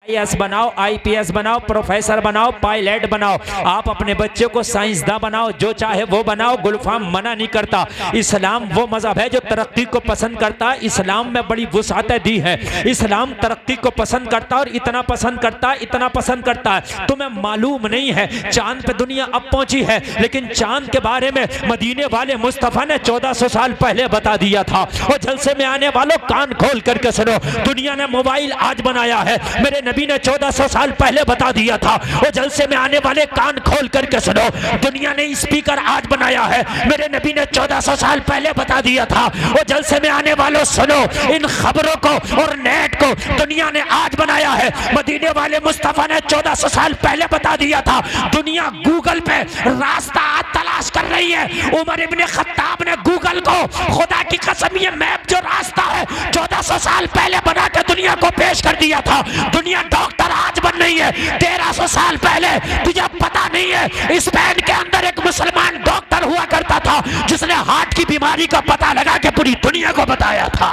IAS बनाओ, IPS बनाओ, professor बनाओ, पायलट बनाओ, आप अपने बच्चे को साइंसदान बनाओ, जो चाहे वो बनाओ, गुलफाम मना नहीं करता। इस्लाम वो मजहब है जो तरक्की को पसंद करता है। इस्लाम में बड़ी वुसाअत दी है। इस्लाम तरक्की को पसंद करता है और इतना पसंद करता है, इतना पसंद करता है। तुम्हें मालूम नहीं है चांद पे दुनिया अब पहुंची है, लेकिन चांद के बारे में मदीने वाले मुस्तफा ने 1400 साल पहले बता दिया था। और जलसे में आने वालों कान खोल करके सुनो, दुनिया ने मोबाइल आज बनाया है, मेरे नबी ने 1400 साल पहले बता दिया था। वो जलसे में आने वाले कान खोल करके सुनो, दुनिया ने स्पीकर आज बनाया है, मेरे नबी ने 1400 साल पहले बता दिया था। वो जलसे में आने वालों सुनो, इन खबरों को और नेट को दुनिया ने आज बनाया है, मदीने वाले मुस्तफा ने 1400 साल पहले बता दिया था। दुनिया गूगल पे रास्ता तलाश कर रही है। उमर इब्ने खत्ताब ने गूगल को, खुदा की कसम, ये मैप जो रास्ता है 1400 साल पहले बना के दुनिया को पेश कर दिया था। दुनिया डॉक्टर आज बन रही है, 1300 साल पहले तुझे पता नहीं है स्पेन के अंदर एक मुसलमान डॉक्टर हुआ करता था जिसने हार्ट की बीमारी का पता लगा के पूरी दुनिया को बताया था।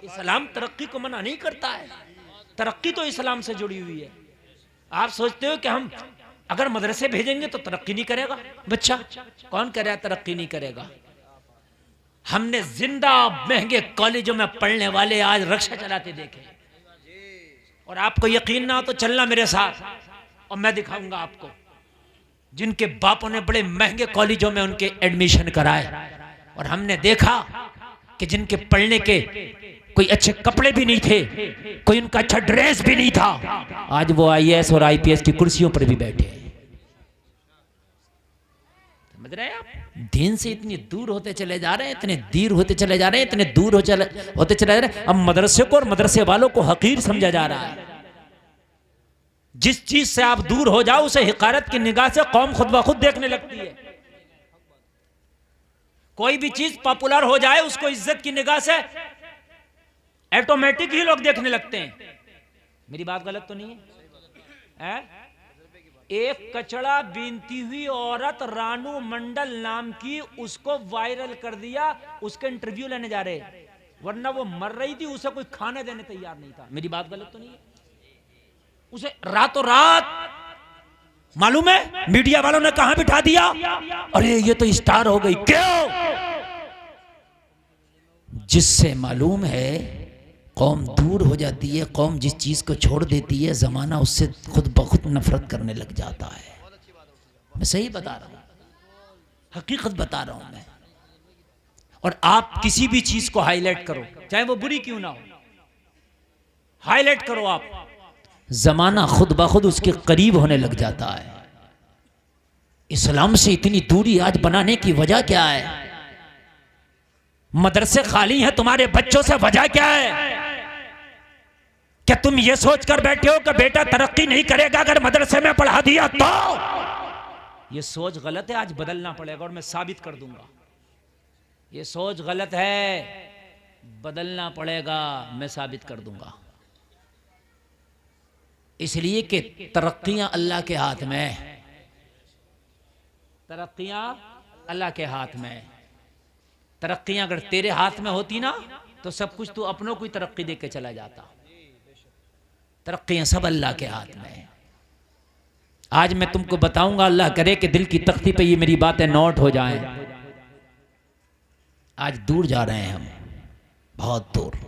इस्लाम तरक्की को मना नहीं करता है, तरक्की तो इस्लाम से जुड़ी हुई है। आप सोचते हो कि हम अगर मदरसे भेजेंगे तो तरक्की नहीं करेगा बच्चा? कौन कह रहा है तरक्की नहीं करेगा? हमने जिंदा महंगे कॉलेजों में पढ़ने वाले आज रिक्शा चलाते देखे। और आपको यकीन ना हो तो चलना मेरे साथ और मैं दिखाऊंगा आपको, जिनके बापों ने बड़े महंगे कॉलेजों में उनके एडमिशन कराए और हमने देखा कि जिनके पढ़ने के कोई अच्छे कपड़े भी नहीं थे, कोई उनका अच्छा ड्रेस भी नहीं था, आज वो IAS और IPS की कुर्सियों पर भी बैठे हैं। समझ रहे हैं आप? दीन से इतनी दूर होते चले जा रहे हैं, इतने दूर होते चले जा रहे हैं, इतने दूर होते चले जा रहे हैं। अब मदरसे को और मदरसे वालों को हकीर समझा जा रहा है। जिस चीज से आप दूर हो जाओ उसे हिकारत की निगाह से कौम खुद ब खुद देखने लगती है। कोई भी चीज पॉपुलर हो जाए उसको इज्जत की निगाह से ऑटोमेटिक ही लोग देखने लगते हैं। मेरी बात गलत तो नहीं है? एक कचड़ा बीनती हुई औरत रानू मंडल नाम की, उसको वायरल कर दिया, उसके इंटरव्यू लेने जा रहे, वरना वो मर रही थी, उसे कोई खाने देने तैयार नहीं था। मेरी बात गलत तो नहीं है? उसे रातों रात, मालूम है मीडिया वालों ने कहां बिठा दिया? अरे ये तो स्टार हो गई। क्यों? जिससे मालूम है कौम दूर हो जाती है, कौम जिस चीज को छोड़ देती है, जमाना उससे खुद ब खुद नफरत करने लग जाता है। मैं सही बता रहा हूं, हकीकत बता रहा हूं मैं। और आप किसी भी चीज को हाईलाइट करो, चाहे वो बुरी क्यों ना हो, हाईलाइट करो आप, जमाना खुद ब खुद उसके करीब होने लग जाता है। इस्लाम से इतनी दूरी आज बनाने की वजह क्या है? मदरसे खाली हैं तुम्हारे बच्चों से, वजह क्या है? क्या तुम ये सोच कर बैठे हो कि बेटा तरक्की नहीं करेगा अगर मदरसे में पढ़ा दिया तो? ये सोच गलत है, आज बदलना पड़ेगा और मैं साबित कर दूंगा। ये सोच गलत है, बदलना पड़ेगा, मैं साबित कर दूंगा। इसलिए कि तरक्कियां अल्लाह के हाथ में, तरक्कियां अल्लाह के हाथ में। तरक्कियां अगर तेरे हाथ में होती ना तो सब कुछ तू अपनों को ही तरक्की दे के चला जाता। तरक्कियां सब अल्लाह के हाथ में है। आज मैं तुमको बताऊंगा, अल्लाह करे कि दिल की तख्ती पे ये मेरी बातें नोट हो जाएं। आज दूर जा रहे हैं हम, बहुत दूर।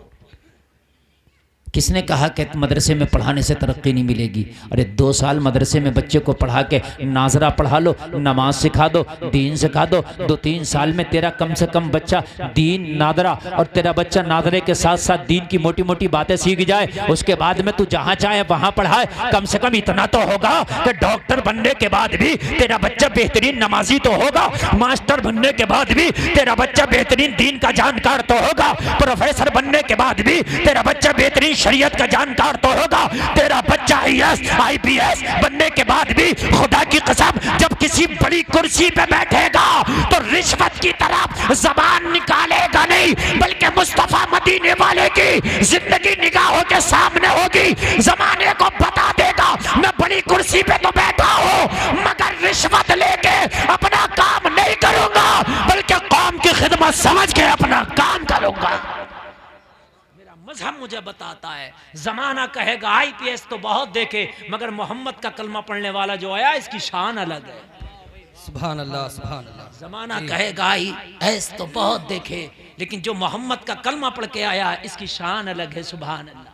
किसने कहा कि मदरसे में पढ़ाने से तरक्की नहीं मिलेगी? अरे 2 साल मदरसे में बच्चे को पढ़ा के नाजरा पढ़ा लो, नमाज सिखा दो, दीन सिखा दो। 2-3 साल में तेरा कम से कम बच्चा दीन, नादरा, और तेरा बच्चा नादरे के साथ साथ दीन की मोटी मोटी बातें सीख जाए। उसके बाद में तू जहाँ चाहे वहाँ पढ़ाए। कम से कम इतना तो होगा कि डॉक्टर बनने के बाद भी तेरा बच्चा बेहतरीन नमाजी तो होगा, मास्टर बनने के बाद भी तेरा बच्चा बेहतरीन दीन का जानकार तो होगा, प्रोफेसर बनने के बाद भी तेरा बच्चा बेहतरीन शरीयत का जानकार तो होगा, तेरा बच्चा IAS IPS बनने के बाद भी खुदा की कसम जब किसी बड़ी कुर्सी पे बैठेगा तो रिश्वत की तरफ जबान निकालेगा नहीं, बल्कि मुस्तफा मदीने वाले की जिंदगी निगाहों के सामने होगी। जमाने को बता देगा मैं बड़ी कुर्सी पे तो बैठा हूँ मगर रिश्वत लेके अपना काम नहीं करूंगा, बल्कि कौम की खिदमत समझ के अपना काम करूंगा। मजहब मुझे बताता है। जमाना कहेगा आईपीएस तो बहुत देखे, मगर मोहम्मद का कलमा पढ़ने वाला जो आया इसकी शान अलग है। सुभान अल्लाह, सुभान अल्लाह। जमाना कहेगा आईएएस तो बहुत देखे, लेकिन जो मोहम्मद का कलमा पढ़ के आया इसकी शान अलग है। सुभान अल्लाह,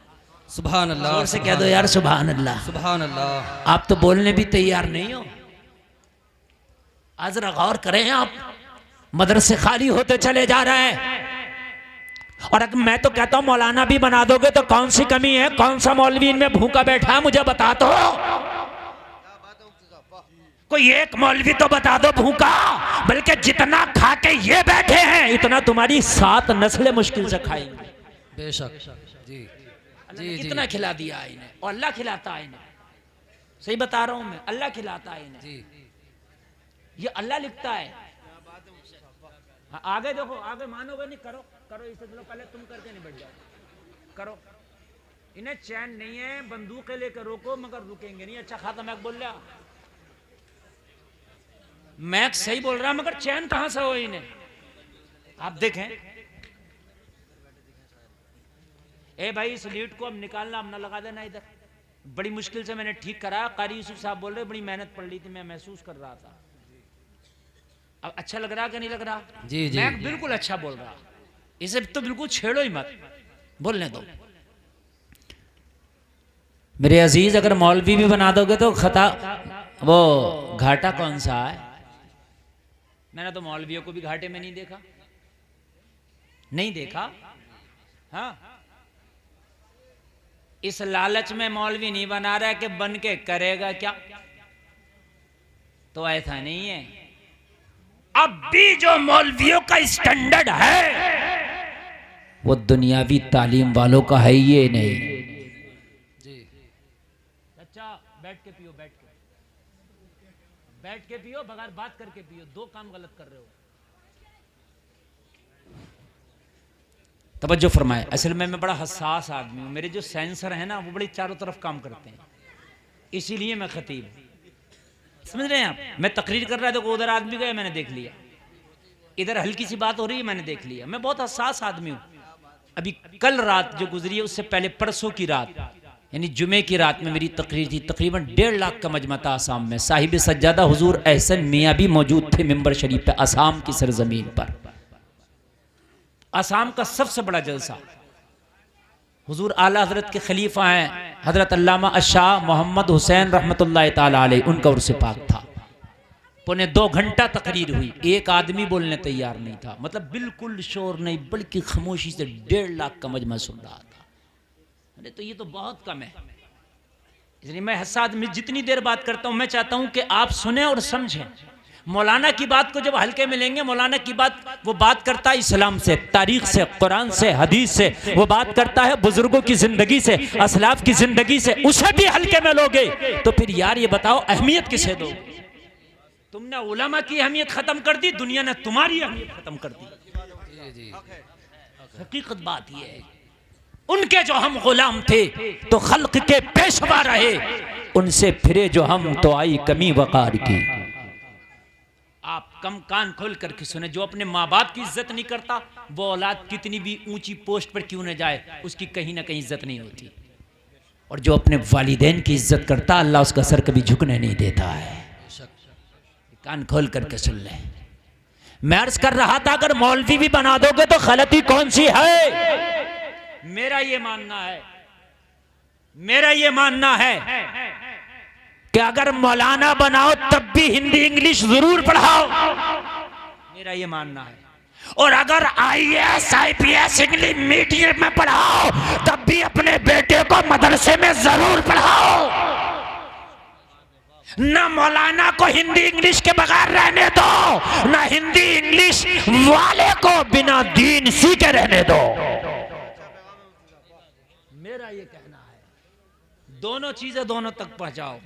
सुभान अल्लाह। जोर से कह दो यार सुभान अल्लाह। सुभान अल्लाह। आप तो बोलने भी तैयार नहीं हो। आज जरा गौर करें, आप मदरसे खाली होते चले जा रहे हैं। और अगर मैं तो कहता हूं मौलाना भी बना दोगे तो कौन सी कमी है? कौन सा मौलवी इनमें भूखा बैठा है मुझे बता दो। कोई एक मौलवी तो बता दो भूखा, बल्कि जितना खा के ये बैठे हैं इतना तुम्हारी 7 नस्लें मुश्किल से खाएंगे। बेशक जी जी। कितना खिला दिया है इन्हें, और अल्लाह खिलाता है इन्हें। सही बता रहा हूं मैं, अल्लाह खिलाता है इन्हें जी। ये अल्लाह लिखता है। आगे देखो, आगे मानोगे नहीं, करो करो इसे, चलो पहले तुम करके नहीं बैठ जाओ, करो। इन्हें चैन नहीं है, बंदूकें लेकर रोको मगर रुकेंगे नहीं। अच्छा खाता मैं बोल रहा, मैं सही बोल रहा मगर चैन कहां से हो इन्हें? आप देखें, ए भाई इस लीड को अब निकालना, अब ना लगा देना इधर। बड़ी मुश्किल से मैंने ठीक करा। कारी यूसुफ साहब बोल रहे बड़ी मेहनत पड़ ली थी, मैं महसूस कर रहा था। अब अच्छा लग रहा कि नहीं लग रहा? जी जी। मैं बिल्कुल अच्छा बोल रहा, इसे तो बिल्कुल छेड़ो ही मत, बोलने दो। मेरे अजीज, अगर मौलवी भी बना दोगे तो खता, वो घाटा कौन सा है? मैंने तो मौलवियों को भी घाटे में नहीं देखा, नहीं देखा। हाँ, इस लालच में मौलवी नहीं बना रहा है कि बन के करेगा क्या, तो ऐसा नहीं है। अब भी जो मौलवियों का स्टैंडर्ड है वो दुनियावी तालीम वालों का है, ये नहीं जी। अच्छा बैठ के पियो, बैठ के पियो, बगैर बात करके पियो। 2 काम गलत कर रहे हो। तवज्जो फरमाए। असल में मैं बड़ा हसास आदमी हूं, मेरे जो सेंसर है ना वो बड़ी चारों तरफ काम करते हैं, इसीलिए मैं खतीब हूं। समझ रहे हैं आप? मैं तकरीर कर रहा था, उधर आदमी गए, मैंने देख लिया। इधर हल्की सी बात हो रही है, मैंने देख लिया। मैं बहुत हसास आदमी हूं। अभी कल रात जो गुजरी है, उससे पहले परसों की रात, यानी जुमे की रात में मेरी तकरीर थी। तकरीबन 1.5 लाख का मजमा था आसाम में। साहिब सज्जादा हुजूर एहसन मियाँ भी मौजूद थे मिंबर शरीफ पे, आसाम की सरजमीन पर। आसाम का सबसे बड़ा जलसा। हुजूर आला हजरत के खलीफा हैं हजरत अल्लामा अशाह मोहम्मद हुसैन रहमतुल्लाह ताला अलैह, उनका उर्स पाक था। 1.25 घंटा तकरीर हुई, एक आदमी बोलने तैयार नहीं था। मतलब बिल्कुल शोर नहीं, बल्कि खामोशी से 1.5 लाख का मजमा सुन रहा था। अरे तो ये तो बहुत कम है। इसलिए मैं हस्सा आदमी, जितनी देर बात करता हूं मैं चाहता हूं कि आप सुने और समझें। मौलाना की बात को जब हल्के में लेंगे, मौलाना की बात, वो बात करता है इस्लाम से, तारीख से, कुरान से, हदीस से, वो बात करता है बुजुर्गों की जिंदगी से, असलाफ की जिंदगी से, उसे भी हल्के में लोगे तो फिर यार ये बताओ अहमियत किसे दो? तुमने उलमा की अहमियत खत्म कर दी, दुनिया ने तुम्हारी अहमियत खत्म कर दी। हकीकत बात ये है, उनके जो हम गुलाम थे तो खल्क के पेशवा रहे, उनसे फिरे जो हम तो आई कमी वकार की। आप कम कान खोल करके सुने, जो अपने माँ बाप की इज्जत नहीं करता वो औलाद कितनी भी ऊंची पोस्ट पर क्यों न जाए, उसकी कहीं ना कहीं इज्जत नहीं होती। और जो अपने वालिदैन की इज्जत करता, अल्लाह उसका सर कभी झुकने नहीं देता है। कान खोल करके सुन ले। मैं अर्ज कर रहा था, अगर मौलवी भी बना दोगे तो गलती कौन सी है? मेरा ये मानना है कि अगर मौलाना बनाओ तब भी हिंदी इंग्लिश जरूर पढ़ाओ, मेरा ये मानना है। और अगर IAS IPS इंग्लिश मीडियम में पढ़ाओ तब भी अपने बेटे को मदरसे में जरूर पढ़ाओ। ना मौलाना को हिंदी इंग्लिश के बगैर रहने दो, ना हिंदी इंग्लिश वाले को बिना दीन सीखे रहने दो। मेरा ये कहना है, दोनों चीजें दोनों तक पहुंचाओ।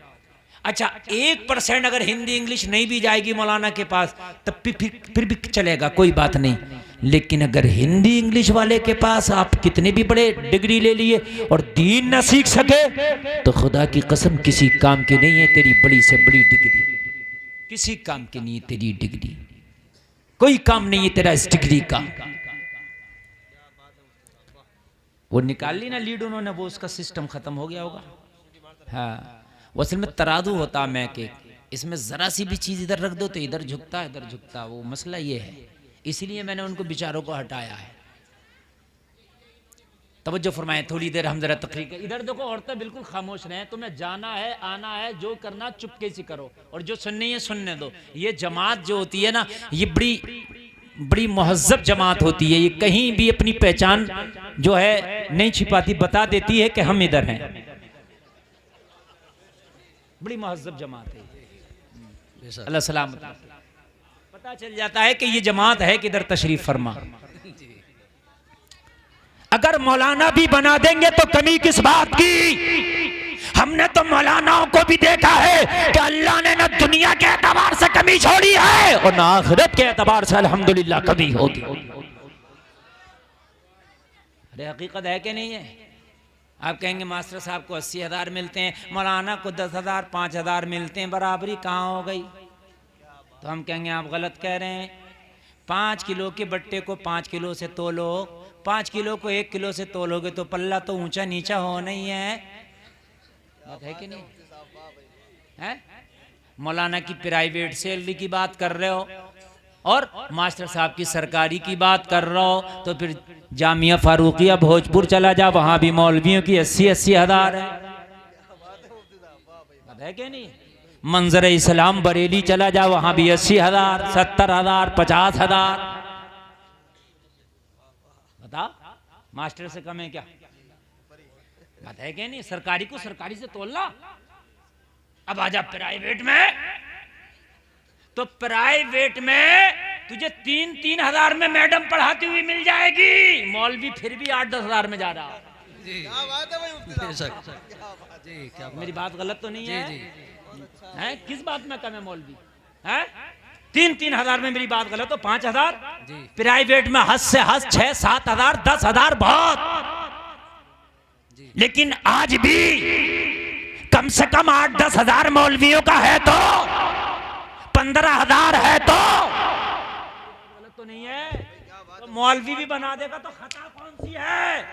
अच्छा 1% अगर हिंदी इंग्लिश नहीं भी जाएगी मौलाना के पास तब फिर भी चलेगा, कोई बात नहीं। लेकिन अगर हिंदी इंग्लिश वाले के पास आप कितने भी बड़े डिग्री ले लिए और दीन न सीख सके तो खुदा की कसम किसी काम की नहीं है तेरी बड़ी से बड़ी डिग्री, किसी काम की नहीं है तेरी डिग्री, कोई काम नहीं है तेरा इस डिग्री का। वो निकाल ली ना लीड उन्होंने, वो उसका सिस्टम खत्म हो गया होगा। हाँ, वो असल में तराजू होता मैं के, इसमें जरा सी भी चीज इधर रख दो तो इधर झुकता इधर झुकता, वो मसला ये है, इसलिए मैंने उनको बेचारों को हटाया है। तवज्जो फरमाएं, थोड़ी देर हम जरा तकरीर करें। इधर देखो, औरतें बिल्कुल खामोश रहें, तुम्हें जाना है आना है जो करना चुपके से करो, और जो सुननी है सुनने दो। ये जमात जो होती है ना, ये बड़ी मुहज्जब जमात होती है, ये कहीं भी अपनी पहचान जो है नहीं छिपाती, बता देती है कि हम इधर हैं। बड़ी मुहज्जब जमात है, अल्लाह सलामत, पता चल जाता है कि ये जमात है कि इधर तशरीफ फरमा। अगर मौलाना भी बना देंगे तो कमी किस बात की? हमने तो मौलानाओं को भी देखा है कि अल्लाह ने ना दुनिया के एतबार से कमी छोड़ी है और ना आखिरत के एतबार से अल्हम्दुलिल्लाह कमी होगी। अरे हकीकत है कि नहीं है? आप कहेंगे मास्टर साहब को 80,000 मिलते हैं, मौलाना को 10,000 5,000 मिलते हैं, बराबरी कहाँ हो गई? तो हम कहेंगे आप गलत कह रहे हैं। 5 किलो के बट्टे को 5 किलो से तोलो, 5 किलो को 1 किलो से तोलोगे तो पल्ला तो ऊंचा नीचा होना ही है, बात है कि नहीं है? मौलाना की प्राइवेट सैलरी की बात कर रहे हो और मास्टर साहब की सरकारी की बात कर रहे हो, तो फिर जामिया फारूकिया भोजपुर चला जा, वहां भी मौलवियों की 80-80 हज़ार है, बात है कि नहीं? मंजर इस्लाम बरेली चला जा, वहां भी 80,000 70,000 50,000। बता, मास्टर से कम है क्या? बात है कि नहीं? सरकारी को सरकारी से तोलना। अब आजा प्राइवेट में, तो प्राइवेट में तुझे 3-3 हज़ार में मैडम पढ़ाती हुई मिल जाएगी, मौलवी फिर भी 8-10 हज़ार में जा रहा। जी, क्या मेरी बात गलत तो नहीं है? जी है किस बात में कम है मौलवी? है 3-3 हज़ार में मेरी बात गलत हो? 5,000 प्राइवेट में हद से हद 6-7 हज़ार 10 हज़ार बहुत। लेकिन आज भी कम से कम 8-10 हज़ार मौलवियों का है तो 15,000 है तो गलत तो नहीं है? तो मौलवी भी बना देगा तो खता कौन सी है,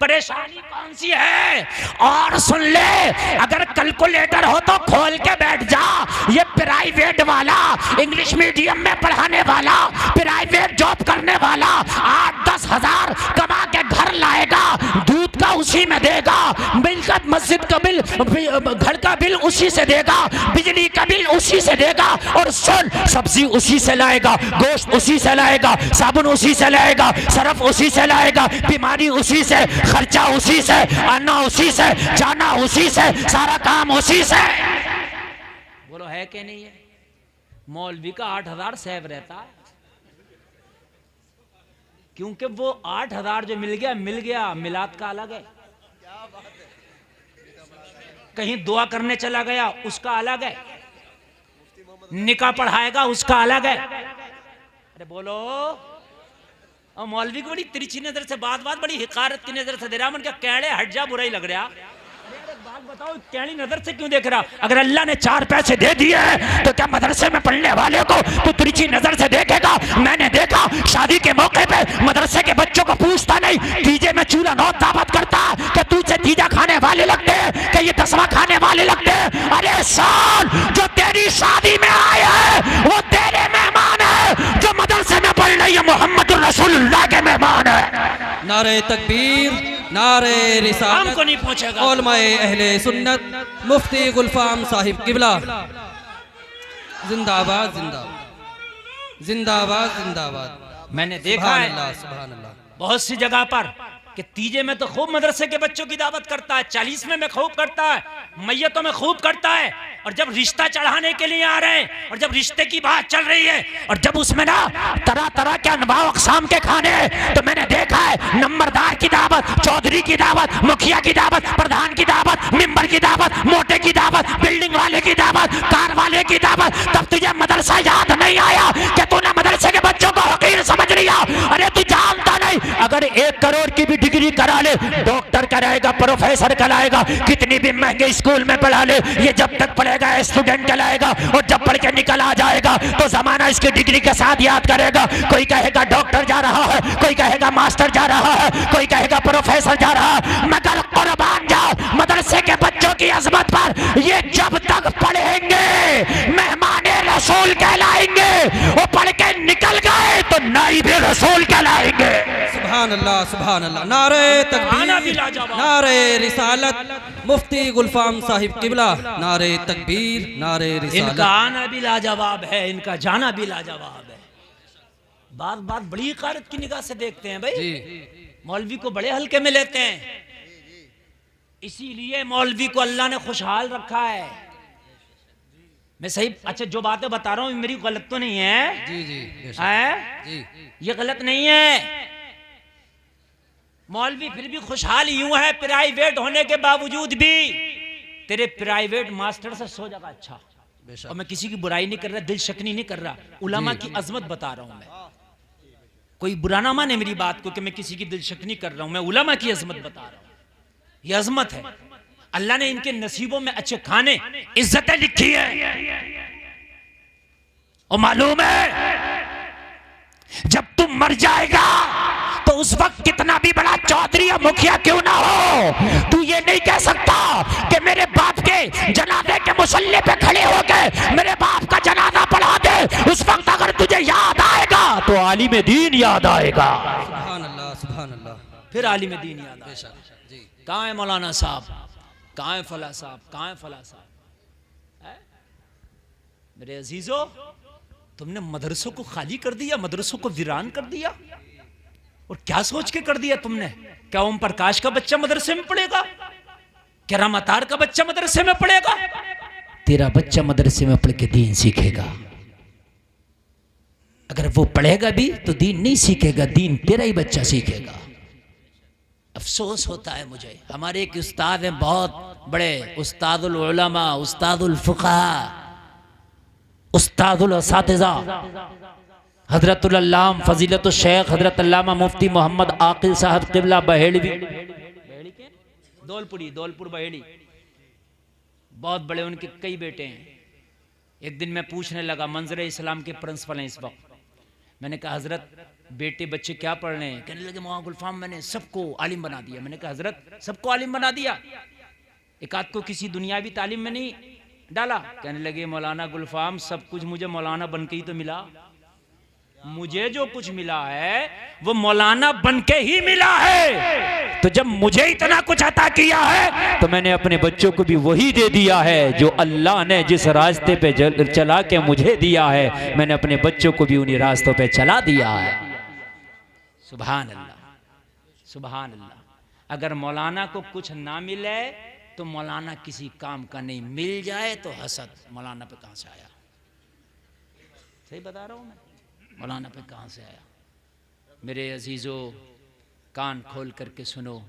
परेशानी कौन सी है? और सुन ले, अगर कैलकुलेटर हो तो खोल के बैठ जा। ये प्राइवेट वाला, इंग्लिश मीडियम में पढ़ाने वाला, प्राइवेट जॉब करने वाला 8-10 हज़ार कमा के घर लाएगा, दूध का उसी में देगा, बिल का, मस्जिद का बिल, घर का बिल उसी से देगा, बिजली का बिल उसी से देगा, और सुन, सब्जी उसी से लाएगा, गोश्त उसी से लाएगा, साबुन उसी से लाएगा, सरफ उसी से लाएगा, बीमारी उसी से, खर्चा उसी से, आना उसी से, जाना उसी से, सारा काम उसी से। बोलो है कि नहीं है? मौलवी का 8,000 सेव रहता है, क्योंकि वो 8,000 जो मिल गया, मिलाद का अलग है, कहीं दुआ करने चला गया उसका अलग है, निकाह पढ़ाएगा उसका अलग है। अरे बोलो, और मौलवी को बड़ी तिरछी नजर से बात बड़ी हिकारत की नजर से दे रहा, मन क्या कैड़े हट जा, बुरा ही लग रहा। बात बताओ, कैड़ी नजर से क्यों देख रहा? अगर अल्लाह ने 4 पैसे दे दिए हैं तो क्या मदरसे में पढ़ने वाले को तो तिरछी नजर से देखेगा? मैंने देखा शादी के मौके पे मदरसे के बच्चों को पूछता नहीं, तीजे में चूल्हा नौ दावत करता कि तुझसे तीजा खाने वाले लगते हैं, कि ये 10वां खाने वाले लगते हैं। अरे साल, जो तेरी शादी में आए हैं वो तेरे मेहमान है, जो मदरसे में पढ़ रही है मोहम्मद रसूलुल्लाह के मेहमान है। नारे तकबीर, नारे रिसालत, हमको नहीं पूछेगा। उलमाए अहले सुन्नत, मुफ्ती गुलफाम साहिब किबला जिंदाबाद जिंदाबाद जिंदाबाद जिंदाबाद। मैंने देखा है सुभान अल्लाह, बहुत सी जगह पर कि तीजे में तो खूब मदरसे के बच्चों की दावत करता है, 40वें में खूब करता है, मैयतों में खूब करता है, और जब रिश्ता चढ़ाने के लिए आ रहे हैं और जब रिश्ते की बात चल रही है और जब उसमें ना तरह तरह के अनवाह अक़साम के खाने हैं, तो मैंने देखा है नंबरदार की दावत, चौधरी की दावत, मुखिया की दावत, प्रधान की दावत, मेंबर की दावत, मोटे की दावत, बिल्डिंग वाले की दावत, कार वाले की दावत। तब तुझे मदरसा याद नहीं आया कि तूने मदरसे के बच्चों को हकीर समझ लिया? अरे तू जानता नहीं अगर 1 करोड़ की भी डिग्री करा ले, डॉक्टर कराएगा, प्रोफेसर कराएगा, कितनी भी महंगे स्कूल में पढ़ा ले, ये जब तक पढ़ेगा स्टूडेंट कहलाएगा। और जब पढ़ के निकल आ जाएगा तो जमाना इसकी डिग्री के साथ याद करेगा। कोई कहेगा डॉक्टर जा रहा है, कोई कहेगा मास्टर जा रहा है, कोई कहेगा प्रोफेसर जा रहा है। मगर कुर्बान जाओ मदरसे के बच्चों की अजमत पर। ये जब तक पढ़ेंगे मेहमाने रसूल कहलाएंगे, वो पढ़ के निकल गए तो नाइबे रसूल कहलाएंगे। सुभान अल्लाह, सुभान अल्लाह। नारे तकबीर, नारे रिसालत, मुफ्ती गुलफाम साहिब किबला, नारे तकबीर, नारे रिसालत। इनका आना भी लाजवाब है, इनका जाना भी लाजवाब है। बात बात बड़ी हक़ारत की निगाह से देखते हैं भाई। मौलवी को बड़े हल्के में लेते हैं, इसीलिए मौलवी को अल्लाह ने खुशहाल रखा है। मैं सही, अच्छा जो बातें बता रहा हूँ मेरी गलत तो नहीं है? जी जी है जी। ये गलत नहीं है। मौलवी फिर भी खुशहाल यूं है, प्राइवेट होने के बावजूद भी तेरे प्राइवेट मास्टर से 100 जगह अच्छा। और मैं किसी की बुराई नहीं कर रहा, दिल शकनी नहीं कर रहा, उलमा की अजमत बता रहा हूं मैं। कोई बुरा ना माने मेरी बात को कि मैं किसी की दिल शकनी कर रहा हूं, मैं उलमा की अजमत बता रहा हूं। ये अजमत है, अल्लाह ने इनके नसीबों में अच्छे खाने, इज्जतें लिखी है। और मालूम है जब तुम मर जाएगा तो उस वक्त कितना भी बड़ा चौधरी या मुखिया क्यों ना हो, तू ये नहीं कह सकता कि मेरे बाप के जनाजे के मुसल्ले पे खड़े हो गए मेरे बाप का जनाजा पढ़ा दे। उस वक्त अगर तुझे याद आएगा तो आलिम दीन याद आएगा। सुभान अल्लाह, सुभान अल्लाह। फिर आलिम दीन याद आएगा। कहाँ है मौलाना साहब, कहाँ है फला साहब, कहाँ है फला साहब? मेरे अजीजों, तुमने मदरसों को खाली कर दिया, मदरसों को वीरान कर दिया। और क्या सोच के कर दिया तुमने? क्या ओम प्रकाश का बच्चा मदरसे में पढ़ेगा? क्या रामातार का बच्चा मदरसे में पढ़ेगा? तेरा बच्चा मदरसे में पढ़ के दीन सीखेगा। अगर वो पढ़ेगा भी तो दीन नहीं सीखेगा, दीन तेरा ही बच्चा सीखेगा। अफसोस होता है मुझे, हमारे एक उस्ताद हैं बहुत बड़े, उस्तादुल उलमा, उस्तादुल फुक़हा, उस्तादुल असातिज़ा, हजरतुल अल्लाम फजीलतुल शेख हजरत अल्लामा मुफ्ती मोहम्मद आकिल साहब किबला बहेड़वी, दौलपुर बहेड़ी, बहुत बड़े, उनके कई बेटे हैं। एक दिन मैं पूछने लगा, मंजर इस्लाम के प्रिंसिपल हैं इस वक्त, मैंने कहा हजरत बेटे बच्चे क्या पढ़ रहे हैं? कहने लगे मौलाना गुलफाम मैंने सबको आलिम बना दिया। मैंने कहा हजरत सबको आलिम बना दिया, एक आध को किसी दुनियावी तालीम में नहीं डाला? कहने लगे मौलाना गुलफाम सब कुछ मुझे मौलाना बन के ही तो मिला, मुझे जो कुछ मिला है वो मौलाना बन के ही मिला है। तो जब मुझे इतना कुछ अता किया है तो मैंने अपने बच्चों को भी वही दे दिया है जो अल्लाह ने जिस रास्ते पे चला के मुझे दिया है, मैंने अपने बच्चों को भी उन्हीं रास्तों पे चला दिया है। सुभान अल्लाह, सुभान अल्लाह। अगर मौलाना को कुछ ना मिले तो मौलाना किसी काम का नहीं, मिल जाए तो हसद। मौलाना पे कहां से आया? सही बता रहा हूं मैं, मौलाना पे कहां से आया? मेरे अजीजों, कान खोल करके सुनो,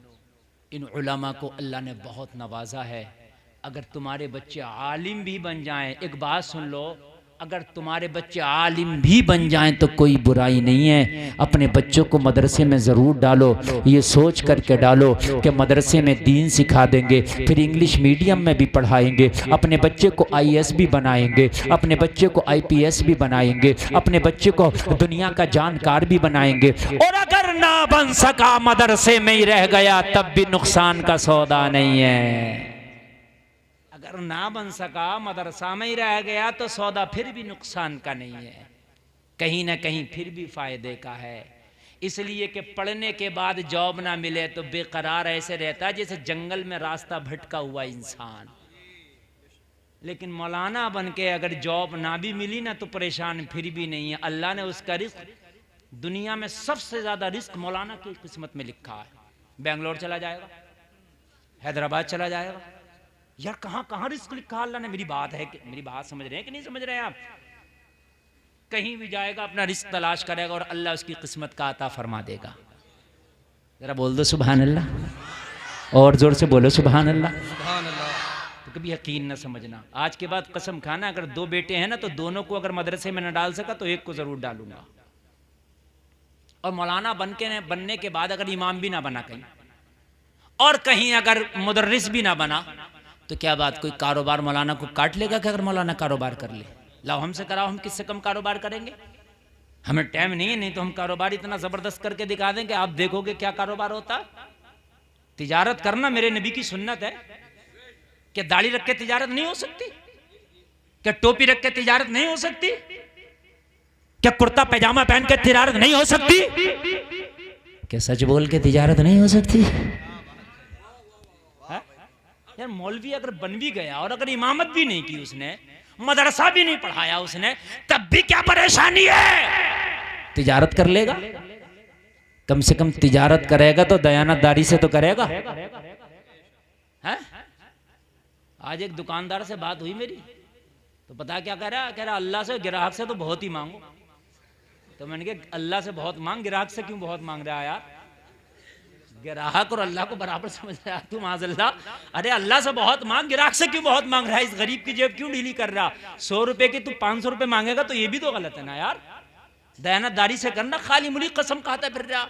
इन उलमा को अल्लाह ने बहुत नवाजा है। अगर तुम्हारे बच्चे आलिम भी बन जाएं, एक बात सुन लो, अगर तुम्हारे बच्चे आलिम भी बन जाएं तो कोई बुराई नहीं है। अपने बच्चों को मदरसे में ज़रूर डालो, ये सोच करके डालो कि मदरसे में दीन सिखा देंगे, फिर इंग्लिश मीडियम में भी पढ़ाएंगे, अपने बच्चे को IAS भी बनाएंगे, अपने बच्चे को IPS भी बनाएंगे, अपने बच्चे को दुनिया का जानकार भी बनाएंगे। और अगर ना बन सका, मदरसे में ही रह गया, तब भी नुकसान का सौदा नहीं है। अगर ना बन सका, मदरसा में ही रह गया तो सौदा फिर भी नुकसान का नहीं है, कहीं ना कहीं फिर भी फायदे का है। इसलिए कि पढ़ने के बाद जॉब ना मिले तो बेकरार ऐसे रहता है जैसे जंगल में रास्ता भटका हुआ इंसान। लेकिन मौलाना बन के अगर जॉब ना भी मिली ना तो परेशान फिर भी नहीं है। अल्लाह ने उसका रिस्क, दुनिया में सबसे ज्यादा रिस्क मौलाना की किस्मत में लिखा है। बेंगलोर चला जाएगा, हैदराबाद चला जाएगा, यार कहां कहां रिस्क लिखा अल्लाह ने। मेरी बात है कि, मेरी बात समझ रहे हैं कि नहीं समझ रहे हैं आप? कहीं भी जाएगा अपना रिस्क तलाश करेगा और अल्लाह उसकी किस्मत का अता फरमा देगा। जरा बोल दो सुभान अल्लाह, और जोर से बोलो सुभान अल्लाह। सुभान अल्लाह। तो कभी यकीन न समझना, आज के बाद कसम खाना, अगर 2 बेटे हैं ना तो दोनों को अगर मदरसे में न डाल सका तो एक को जरूर डालूंगा। और मौलाना बनने के बाद अगर इमाम भी ना बना कहीं, और कहीं अगर मुदर्रिस भी ना बना, तो क्या बात, कोई कारोबार मौलाना को काट लेगा क्या? अगर मौलाना कारोबार कर ले, लाओ हमसे कराओ, हम किससे कम कारोबार करेंगे? हमें टाइम नहीं है, नहीं तो हम कारोबार इतना जबरदस्त करके दिखा देंगे, आप देखोगे क्या कारोबार होता। तिजारत करना मेरे नबी की सुन्नत है। क्या दाढ़ी रख के तिजारत नहीं हो सकती? क्या टोपी रख के तिजारत नहीं हो सकती? क्या कुर्ता पैजामा पहन के तिजारत नहीं हो सकती? क्या सच बोल के तिजारत नहीं हो सकती? यार मौलवी अगर बन भी गया और अगर इमामत भी नहीं की उसने, मदरसा भी नहीं पढ़ाया उसने, तब भी क्या परेशानी है? तिजारत कर लेगा, कम से कम तिजारत करेगा तो दयानतदारी से तो करेगा। है? आज एक दुकानदार से बात हुई मेरी, तो पता क्या कह रहा अल्लाह से ग्राहक से तो बहुत ही मांगो। तो मैंने कहा अल्लाह से बहुत मांग, ग्राहक से क्यों बहुत मांग रहा है यार? ग्राहक और अल्लाह को बराबर समझ रहा है तू? माज़अल्लाह, अरे अल्लाह से बहुत मांग, ग्राहक से क्यों बहुत मांग रहा है? इस गरीब की जेब क्यों ढीली कर रहा? 100 रुपए की तू 500 रुपए मांगेगा तो ये भी तो गलत है ना यार। दयानतदारी से करना, खाली मुली कसम खाता फिर रहा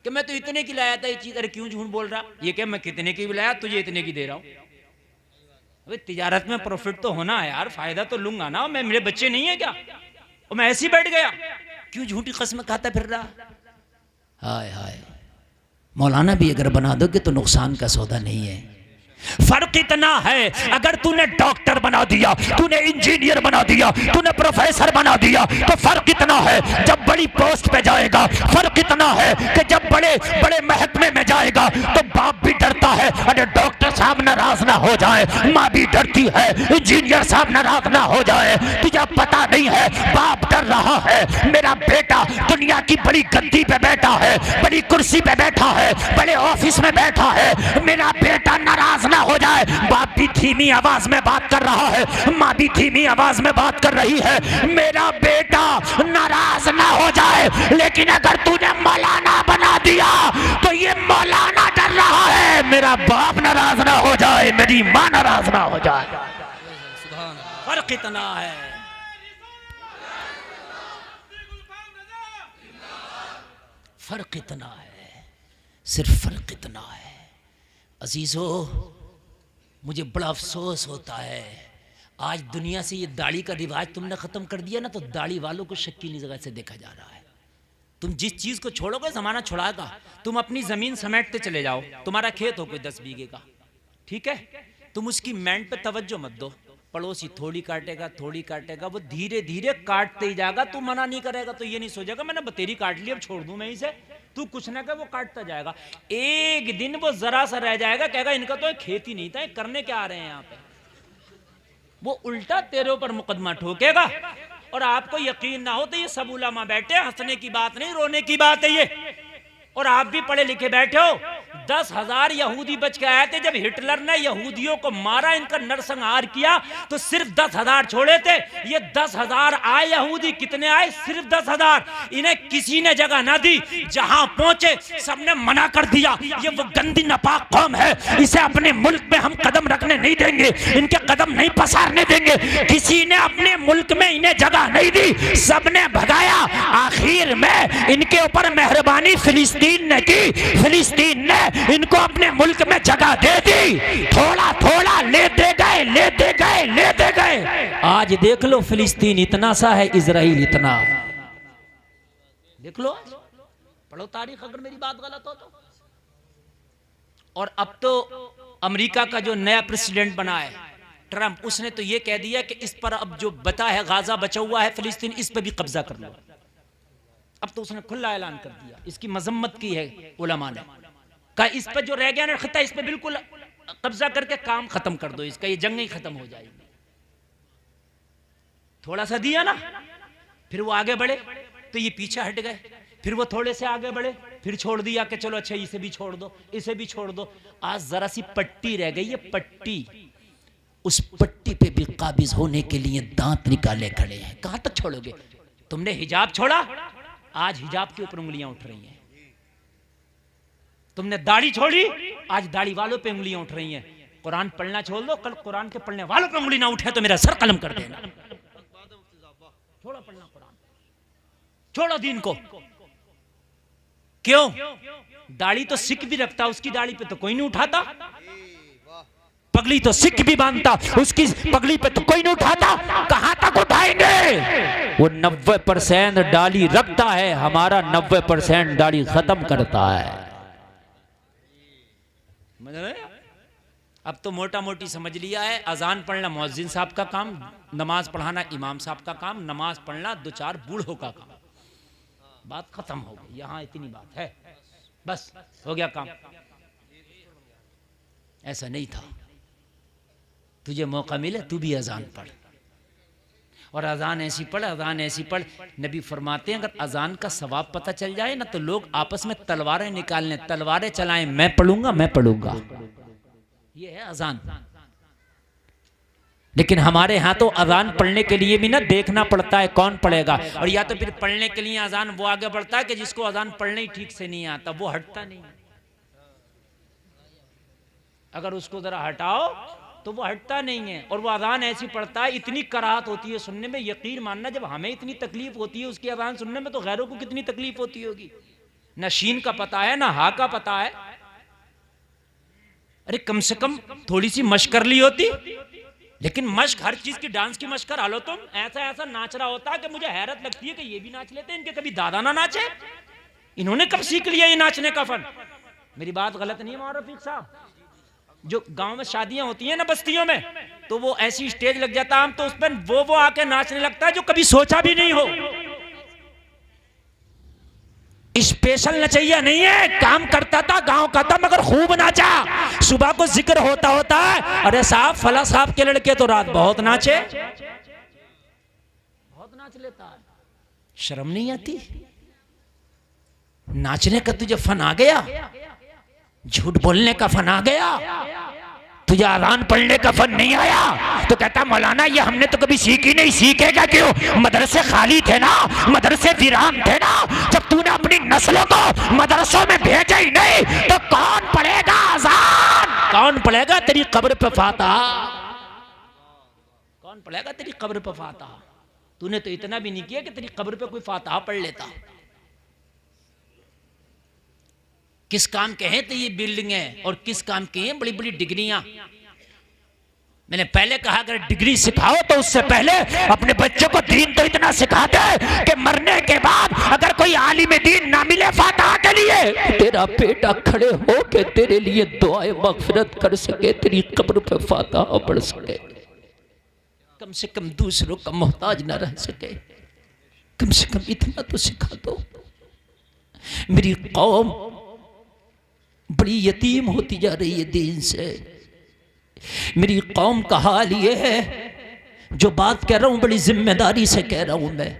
कि मैं तो इतने की लाया था ये चीज। अरे क्यों झूठ बोल रहा? ये क्या मैं कितने की भी लाया, तुझे इतने की दे रहा हूं। अबे तिजारत में प्रॉफिट तो होना है यार, फायदा तो लूंगा ना मैं। मेरे बच्चे नहीं है क्या? और मैं ऐसे ही बैठ गया, क्यों झूठी कसम खाता फिर रहा? हाय हाय, मौलाना भी अगर बना दोगे तो नुकसान का सौदा नहीं है। फर्क इतना है, अगर तूने डॉक्टर बना दिया, तूने इंजीनियर बना दिया, तूने प्रोफेसर बना दिया, तो फर्क इतना है जब बड़ी पोस्ट पे जाएगा। फर्क इतना है कि जब बड़े बड़े महकमे में जाएगा तो बाप भी डरता है, अरे डॉक्टर साहब नाराज ना हो जाए, माँ भी डरती है, इंजीनियर साहब नाराज ना हो जाए। तुझे पता नहीं है, बाप डर रहा है मेरा बेटा दुनिया की बड़ी गद्दी पे बैठा है, बड़ी कुर्सी पे बैठा है, बड़े ऑफिस में बैठा है, मेरा बेटा नाराज ना हो जाए। बाप भी धीमी आवाज में बात कर रहा है, माँ भी धीमी आवाज में बात कर रही है, मेरा बेटा नाराज ना हो जाए। लेकिन अगर तूने मौलाना बना दिया तो ये मौलाना डर रहा है मेरा बाप नाराज ना हो जाए, मेरी माँ नाराज ना हो जाए। फर्क इतना है। फर्क इतना है, सिर्फ फर्क इतना है। अजीजों, मुझे बड़ा अफसोस होता है आज दुनिया से ये दाढ़ी का रिवाज तुमने ख़त्म कर दिया ना, तो दाढ़ी वालों को शकीली जगह से देखा जा रहा है। तुम जिस चीज़ को छोड़ोगे ज़माना छुड़ाएगा। तुम अपनी ज़मीन समेटते चले जाओ, तुम्हारा खेत हो कोई 10 बीघे का, ठीक है, तुम उसकी मेंट पे तवज्जो मत दो। पड़ोसी थोड़ी काटेगा थोड़ी काटेगा, वो धीरे धीरे काटते ही जाएगा। तू मना नहीं करेगा तो ये नहीं सोचेगा मैंने बतेरी काट ली अब छोड़ दूं मैं इसे। तू कुछ ना कर, वो काटता जाएगा। एक दिन वो जरा सा रह जाएगा, कहेगा इनका तो खेत ही नहीं था, करने क्या आ रहे हैं यहाँ पे। वो उल्टा तेरे ऊपर मुकदमा ठोकेगा। और आपको यकीन ना हो तो ये सब उलमा बैठे, हंसने की बात नहीं रोने की बात है ये। और आप भी पढ़े लिखे बैठे हो। 10,000 यहूदी बच के आए थे जब हिटलर ने यहूदियों को मारा, इनका नरसंहार किया, तो सिर्फ 10,000 छोड़े थे। ये 10,000 आए यहूदी, कितने आए? सिर्फ 10,000। इन्हें किसी ने जगह ना दी, जहां पहुंचे सबने मना कर दिया। ये वो गंदी नापाक कौम है, इसे अपने मुल्क में हम कदम रखने नहीं देंगे, इनके कदम नहीं पसारने देंगे। किसी ने अपने मुल्क में इन्हें जगह नहीं दी, सबने भगाया। आखिर में इनके ऊपर मेहरबानी फिलिस्तीन ने की, फिलिस्तीन ने इनको अपने मुल्क में जगह दे दी। थोड़ा थोड़ा लेते गए लेते गए लेते गए। आज देख लो फिलिस्तीन इतना सा है, इजराइल इतना है। देख लो, पढ़ो तारीख अगर मेरी बात गलत हो तो। और अब तो अमेरिका का जो नया प्रेसिडेंट बना है ट्रंप, उसने तो ये कह दिया कि इस पर अब जो बता है गाजा बचा हुआ है फिलिस्तीन, इस पर भी कब्जा कर लो। अब तो उसने खुला ऐलान कर दिया, इसकी मजम्मत की है उलमा ने, कहा इस पर जो रह गया ना खिता, इस पर बिल्कुल कब्जा करके काम खत्म कर दो, इसका ये जंग ही खत्म हो जाएगी। थोड़ा सा दिया ना, फिर वो आगे बढ़े तो ये पीछे हट गए, फिर वो थोड़े से आगे बढ़े, फिर छोड़ दिया कि चलो अच्छा इसे भी छोड़ दो, इसे भी छोड़ दो। आज जरा सी पट्टी रह गई, ये पट्टी, उस पट्टी पे भी काबिज होने के लिए दांत निकाले खड़े हैं। कहां तक छोड़ोगे? तुमने हिजाब छोड़ा, आज हिजाब के ऊपर उंगलियां उठ रही हैं। तुमने दाढ़ी छोड़ी, आज दाढ़ी वालों पे उंगलियां उठ रही हैं। कुरान पढ़ना छोड़ दो, कल कुरान के पढ़ने वालों पे उंगली ना उठे तो मेरा सर कलम कर देना। छोड़ो पढ़ना कुरान, छोड़ो दीन को। क्यों? दाढ़ी तो सिख भी रखता, उसकी दाढ़ी पे तो कोई नहीं उठाता। पगड़ी तो सिख भी बांधता, उसकी पगड़ी पे तो कोई नहीं उठाता। कहां तक उठाएंगे? वो 90% दाढ़ी रखता है, हमारा 90% दाढ़ी खत्म करता है। अब तो मोटा मोटी समझ लिया है, अजान पढ़ना मुअज्जिन साहब का काम, नमाज पढ़ाना इमाम साहब का काम, नमाज पढ़ना 2-4 बूढ़ों का काम। बात खत्म हो गई, यहां इतनी बात है, बस हो गया काम। ऐसा नहीं था। तुझे मौका मिले तू भी अजान पढ़, और अजान ऐसी पढ़, अजान ऐसी पढ़। नबी फरमाते हैं अगर अजान का सवाब पता चल जाए ना तो लोग आपस में तलवारें निकालने, तलवारें चलाएं, मैं पढ़ूंगा मैं पढ़ूंगा। ये है अजान। लेकिन हमारे यहाँ तो अजान पढ़ने के लिए भी ना देखना पड़ता है कौन पढ़ेगा, और या तो फिर पढ़ने के लिए अजान वो आगे बढ़ता है कि जिसको अजान पढ़ने ही ठीक से नहीं आता वो हटता नहीं। अगर उसको जरा हटाओ तो वो हटता नहीं है, और वो अजान ऐसी पढ़ता है, इतनी कराहत होती है सुनने में, यकीन मानना जब हमें इतनी तकलीफ होती है उसकी अजान सुनने में तो गैरों को कितनी तकलीफ होती होगी। ना शीन का पता है ना हा का पता है। अरे कम से कम थोड़ी सी मशक कर ली होती। लेकिन मशक, हर चीज की डांस की मशक करा लो तुम। ऐसा ऐसा नाच रहा होता है कि मुझे हैरत लगती है कि ये भी नाच लेते हैं, इनके कभी दादा ना नाचे। इन्होंने कब सीख लिया ये नाचने का फन? मेरी बात गलत नहीं है रफीक साहब? जो गांव में शादियां होती हैं ना बस्तियों में, तो वो ऐसी स्टेज लग जाता है, हम तो उस पर वो आके नाचने लगता है जो कभी सोचा भी नहीं हो। स्पेशल नचैया नहीं है, काम करता था गांव का था मगर खूब नाचा। सुबह को जिक्र होता होता है, अरे साहब फला साहब के लड़के तो रात बहुत नाचे, बहुत नाच लेता है। शर्म नहीं आती? नाचने का तुझे फन आ गया, झूठ बोलने का फन आ गया, तुझे अजान पढ़ने का फन नहीं आया? तो कहता मौलाना ये हमने तो कभी सीखी नहीं। सीखेगा क्यों? मदरसे खाली थे ना, मदरसे वीरान थे ना। जब तूने अपनी नस्लों को मदरसों में भेजा ही नहीं तो कौन पढ़ेगा अजान? कौन पढ़ेगा तेरी कब्र पे फातिहा? कौन पढ़ेगा तेरी कब्र पे फातिहा? तूने तो इतना भी नहीं किया कि तेरी कब्र पे कोई फातिहा पढ़ लेता। किस काम के हैं तो ये बिल्डिंग है, और किस काम की हैं बड़ी बड़ी डिग्रियां। मैंने पहले कहा अगर डिग्री सिखाओ तो उससे पहले अपने बच्चों को दीन तो इतना सिखा दे कि मरने के बाद अगर कोई आलिम दीन ना मिले फातिहा के लिए, तेरा बेटा खड़े हो के तेरे लिए दुआए मगफिरत कर सके, तेरी कब्र पे फातिहा पढ़ सके, कम से कम दूसरों का मोहताज ना रह सके। कम से कम इतना तो सिखा दो। मेरी कौम बड़ी यतीम होती जा रही है दीन से। मेरी कौम का हाल ये है, जो बात कह रहा हूं बड़ी जिम्मेदारी से कह रहा हूं मैं।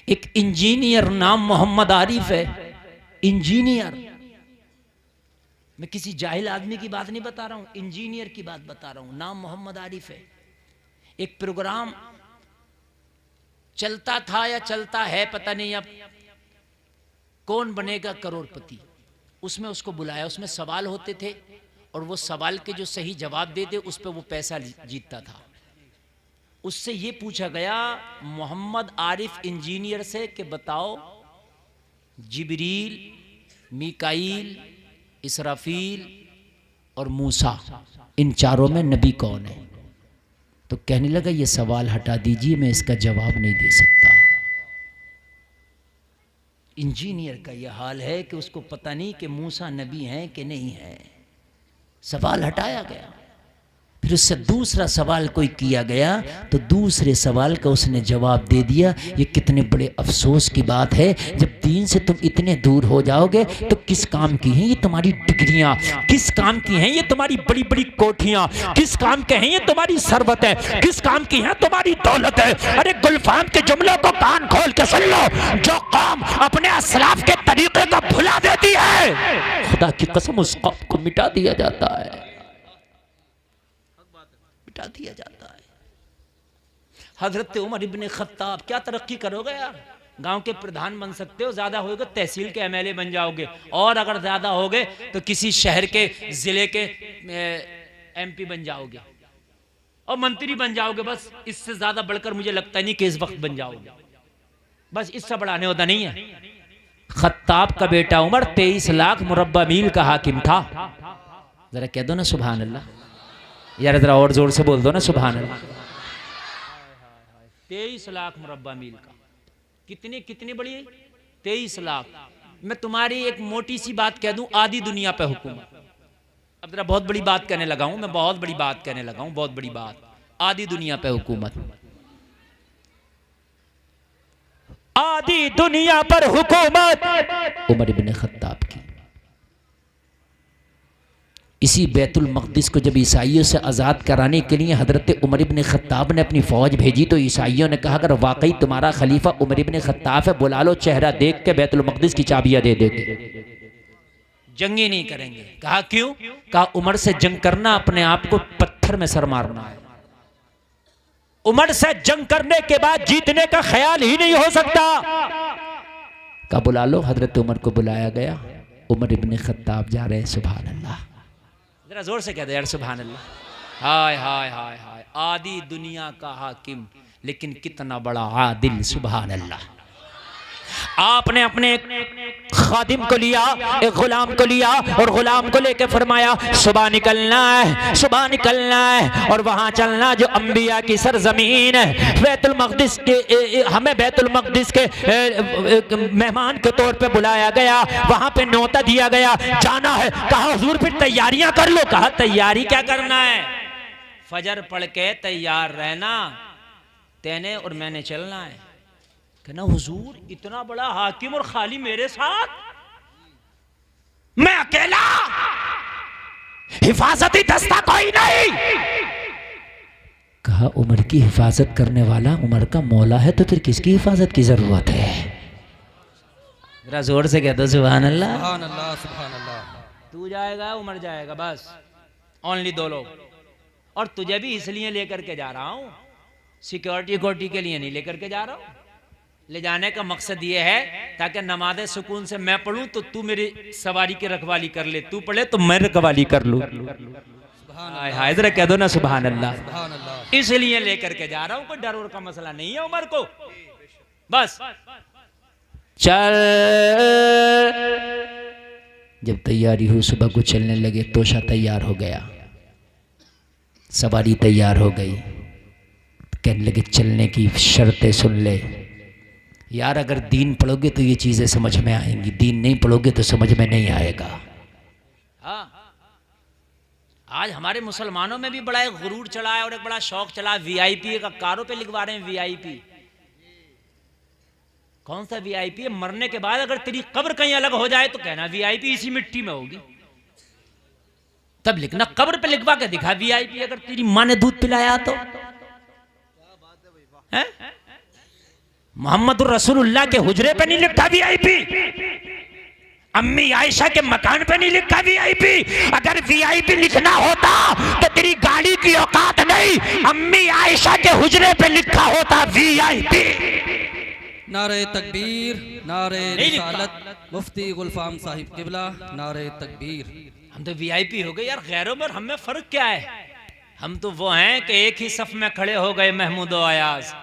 एक इंजीनियर नाम मोहम्मद आरिफ है, इंजीनियर। मैं किसी जाहिल आदमी की बात नहीं बता रहा हूं, इंजीनियर की बात बता रहा हूं। नाम मोहम्मद आरिफ है। एक प्रोग्राम चलता था या चलता है पता नहीं, अब कौन बनेगा करोड़पति, उसमें उसको बुलाया। उसमें सवाल होते थे और वो सवाल के जो सही जवाब देते उस पर वो पैसा जीतता था। उससे ये पूछा गया मोहम्मद आरिफ इंजीनियर से कि बताओ जिब्रील, मीकाईल, इसराफील और मूसा, इन चारों में नबी कौन है? तो कहने लगा ये सवाल हटा दीजिए, मैं इसका जवाब नहीं दे सकता। इंजीनियर का यह हाल है कि उसको पता नहीं कि मूसा नबी हैं कि नहीं है। सवाल हटाया गया। फिर उससे दूसरा सवाल कोई किया गया तो दूसरे सवाल का उसने जवाब दे दिया। ये कितने बड़े अफसोस की बात है, जब दीन से तुम इतने दूर हो जाओगे तो किस काम की हैं ये तुम्हारी डिग्रियां, किस काम की हैं ये तुम्हारी बड़ी बड़ी कोठियां, किस काम के हैं ये तुम्हारी सरबत है, किस काम की है तुम्हारी दौलत है। अरे गुलफाम के जुमलों को कान खोल के सुन लो। जो कौम अपने असलाफ के तरीके को भुला देती है, खुदा की कसम उस कौम को मिटा दिया जाता है, मिटा दिया जाता है। हजरत उमर इब्ने खत्ताब, क्या तरक्की करोगे यार? गांव के प्रधान बन सकते हो, ज्यादा होगे तहसील के एमएलए बन जाओगे, और अगर ज्यादा होगे तो किसी शहर के जिले के एमपी बन जाओगे और मंत्री बन जाओगे। बस इससे ज्यादा बढ़कर मुझे लगता नहीं कि इस वक्त बन जाओगे। बस इससे बढ़ाने होता नहीं है। खत्ताब का बेटा उमर 23 लाख मुरब्बा मील का हाकिम था। जरा कह दो ना सुभान अल्लाह यार, जरा और जोर से बोल दो ना सुभान अल्लाह। 23 लाख मुरब्बा मील का, कितनी कितनी बड़ी है 23 लाख। मैं तुम्हारी एक मोटी सी बात कह दूं, आधी दुनिया पे हुकूमत। अब जरा बहुत बड़ी बात कहने लगा हूं मैं, बहुत बड़ी बात कहने लगा हूं, बहुत बड़ी बात। आधी दुनिया पे हुकूमत, आधी दुनिया पर हुकूमत उमर इब्ने खत्ताब की। इसी बैतुल मक़दिस को जब ईसाइयों से आज़ाद कराने के लिए हज़रत उमर इब्ने खत्ताब ने अपनी फ़ौज भेजी तो ईसाइयों ने कहा अगर वाकई तुम्हारा खलीफा उमर इब्ने खत्ताब है, बुला लो, चेहरा देख के बैतुल मक़दिस की चाबियां दे देंगे, जंगी नहीं करेंगे। कहा क्यों? कहा उमर से जंग करना अपने आप को पत्थर में सर मारना है। उमर से जंग करने के बाद जीतने का ख्याल ही नहीं हो सकता। कहा बुला लो। हज़रत उमर को बुलाया गया। उमर इब्ने खत्ताब जा रहे, सुभान अल्लाह, जरा जोर से कह दे यार सुभान अल्लाह। हाय हाय हाय हाय, आधी दुनिया का हाकिम लेकिन कितना बड़ा आदिल, सुभान अल्लाह। आपने अपने खादिम को लिया, एक गुलाम को लिया और गुलाम को लेकर फरमाया सुबह निकलना है, सुबह निकलना है और वहां चलना जो अंबिया की सरजमीन है, बैतुल मक़दिस के, हमें बैतुल मक़दिस के मेहमान के तौर पे बुलाया गया, वहां पे न्योता दिया गया, जाना है। कहा हुजूर फिर तैयारियां कर लो। कहा तैयारी क्या करना है? फजर पढ़ के तैयार रहना, तेने और मैंने चलना है। कहना हुजूर इतना बड़ा हाकिम और खाली मेरे साथ, मैं अकेला, हिफाजती दस्ता कोई नहीं। कहा उमर की हिफाजत करने वाला उमर का मौला है तो फिर किसकी हिफाजत की जरूरत है? जरा जोर से कह दो सुभान अल्लाह। सुभान अल्लाह, सुभान अल्लाह। तू जाएगा उमर जाएगा, बस ओनली दो लोग। और तुझे भी इसलिए लेकर के जा रहा हूं, सिक्योरिटी के लिए नहीं लेकर के जा रहा हूं। ले जाने का मकसद ये है ताकि नमाज़ सुकून से मैं पढ़ूं तो तू मेरी सवारी की रखवाली कर ले, तू पढ़े तो मैं रखवाली कर लूं। हाय जरा कह दो ना सुभान अल्लाह। सुभान अल्लाह। इसलिए लेकर के जा रहा हूं, कोई डर और का मसला नहीं है उमर को। बस चल। जब तैयारी हुई, सुबह को चलने लगे, तोशा तैयार हो गया, सवारी तैयार हो गई। कहने लगे चलने की शर्तें सुन ले यार, अगर दीन पढ़ोगे तो ये चीज़ें समझ में आएंगी, दीन नहीं पढ़ोगे तो समझ में नहीं आएगा। हाँ, आज हमारे मुसलमानों में भी बड़ा एक गुरूर चला है और एक बड़ा शौक चला है, वीआईपी का कारों पे लिखवा रहे हैं वीआईपी। कौन सा वीआईपी है? मरने के बाद अगर तेरी कब्र कहीं अलग हो जाए तो कहना वीआईपी इसी मिट्टी में होगी, तब लिखना। कब्र पे लिखवा के दिखा वीआईपी, अगर तेरी माँ ने दूध पिलाया तो। है मोहम्मद रसूलुल्लाह के हुजरे पे नहीं लिखा वीआईपी, अम्मी आयशा के मकान पे नहीं लिखा वीआईपी। अगर वीआईपी लिखना होता तो तेरी गाड़ी की औकात नहीं, अम्मी आयशा के हुजरे पे लिखा होता वीआईपी। नारे तकबीर, नारे रिसालत, मुफ्ती गुलफाम साहिब किबला, नारे तकबीर। हम तो वीआईपी हो गए यार, गैरों में हमें फर्क क्या है? हम तो वो हैं कि एक ही सफ में खड़े हो गए महमूद और अयाज,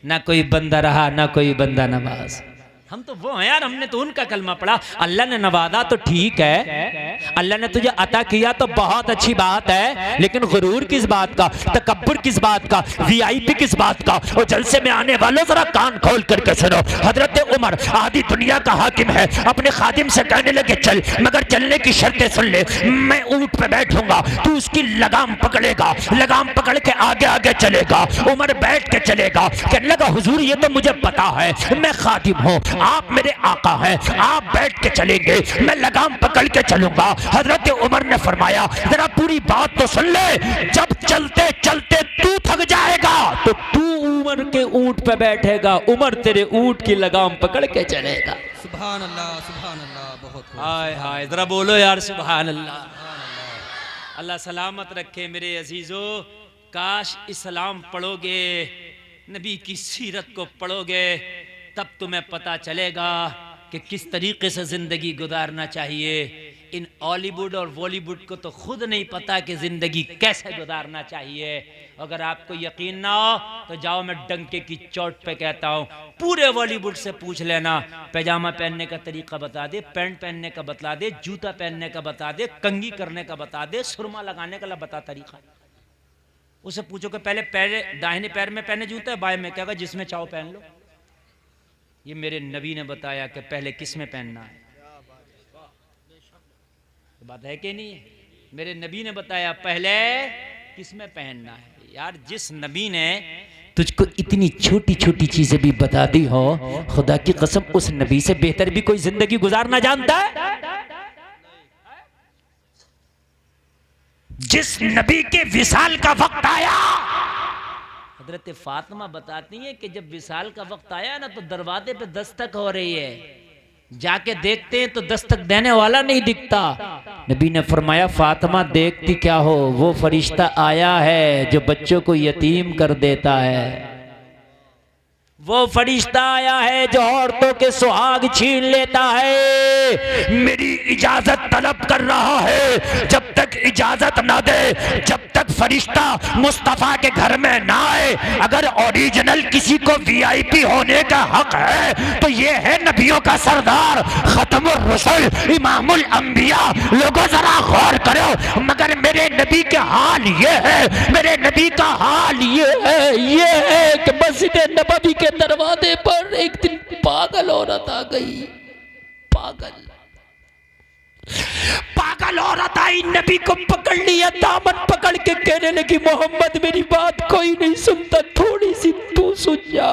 ना कोई बंदा रहा ना कोई बंदा नवाज। हम तो वो हैं यार, हमने तो उनका कलमा पढ़ा। अल्लाह ने नवाजा तो ठीक है, अल्लाह ने तुझे अता किया तो बहुत अच्छी बात है, लेकिन गुरूर किस बात का, तकब्बुर किस बात का, वीआईपी किस बात का? और जलसे में आने वालों जरा कान खोल करके सुनो। हजरत उमर आधी दुनिया का हाकिम है, अपने खादिम से कहने लगे चल, मगर चलने की शर्तें सुन ले। मैं ऊंट पे बैठूंगा, तू उसकी लगाम पकड़ेगा, लगाम पकड़ के आगे आगे चलेगा। उमर बैठ के चलेगा। कहने लगा हुजूर ये तो मुझे पता है, मैं खादिम हूँ, आप मेरे आका हैं, आप बैठ के चलेंगे, मैं लगाम पकड़ के चलूंगा। हजरत उमर ने फरमाया जरा पूरी बात तो सुन ले, जब चलते चलते तू थक जाएगा तो तू उमर के ऊंट पे बैठेगा, उमर तेरे ऊंट की लगाम पकड़ के चलेगा। सुभान अल्लाह, सुभान अल्लाह। बहुत हाय हाय, जरा बोलो यार सुभान अल्लाह। अल्लाह सलामत रखे मेरे अजीजों। काश इस्लाम पढ़ोगे, नबी की सीरत को पढ़ोगे, तब तुम्हें पता चलेगा कि किस तरीके से ज़िंदगी गुजारना चाहिए। इन हॉलीवुड और बॉलीवुड को तो खुद नहीं पता कि जिंदगी कैसे गुजारना चाहिए। अगर आपको यकीन ना हो तो जाओ, मैं डंके की चोट पे कहता हूँ, पूरे बॉलीवुड से पूछ लेना, पैजामा पहनने का तरीका बता दे, पैंट पहनने का बता दे, जूता पहनने का बता दे, कंघी करने का बता दे, सुरमा लगाने का बता तरीका। उसे पूछो कि पहले पैर दाहिने पैर में पहने जूते, बाएं में, क्या जिसमें चाहो पहन लो। ये मेरे नबी ने बताया कि पहले किस में पहनना है। बात है कि नहीं है? मेरे नबी ने बताया पहले किस में पहनना है। यार जिस नबी ने तुझको इतनी छोटी छोटी चीजें भी बता दी हो, खुदा की कसम उस नबी से बेहतर भी कोई जिंदगी गुजारना जानता है? जिस नबी के विसाल का वक्त आया, हजरत फातिमा बताती है कि जब विसाल का वक्त आया ना तो दरवाजे पे दस्तक हो रही है, जाके देखते हैं तो दस्तक देने वाला नहीं दिखता। नबी ने फरमाया फातिमा देखती क्या हो, वो फरिश्ता आया है जो बच्चों को यतीम कर देता है, वो फरिश्ता आया है जो औरतों के सुहाग छीन लेता है। मेरी इजाजत तलब कर रहा है, जब तक इजाजत ना दे, जब तक फरिश्ता मुस्तफा के घर में ना आए, अगर ओरिजिनल किसी को वीआईपी होने का हक है तो ये है नबियों का सरदार, खत्मुर रसूल, इमामुल अंबिया। लोगों जरा गौर करो, मगर मेरे नबी के हाल ये है, मेरे नबी का हाल ये है कि मस्जिद नबवी के दरवाजे पर एक दिन पागल औरत आ गई। पागल औरत आई, नबी को पकड़ लिया, दामन पकड़ के कहने लगी मोहम्मद मेरी बात कोई नहीं सुनता, थोड़ी सी तू सुन जा।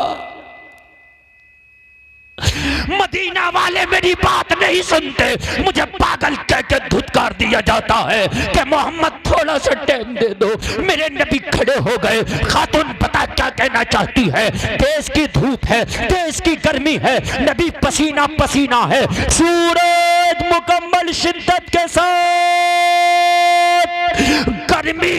मदीना वाले मेरी बात नहीं सुनते, मुझे पागल कह के धुतकार दिया जाता है कि मोहम्मद थोड़ा सा टाइम दे दो। मेरे नबी खड़े हो गए, खातून पता क्या कहना चाहती है, देश की धूप है, देश की गर्मी है, नबी पसीना पसीना है, सूरज मुकम्मल शिद्दत के साथ गर्मी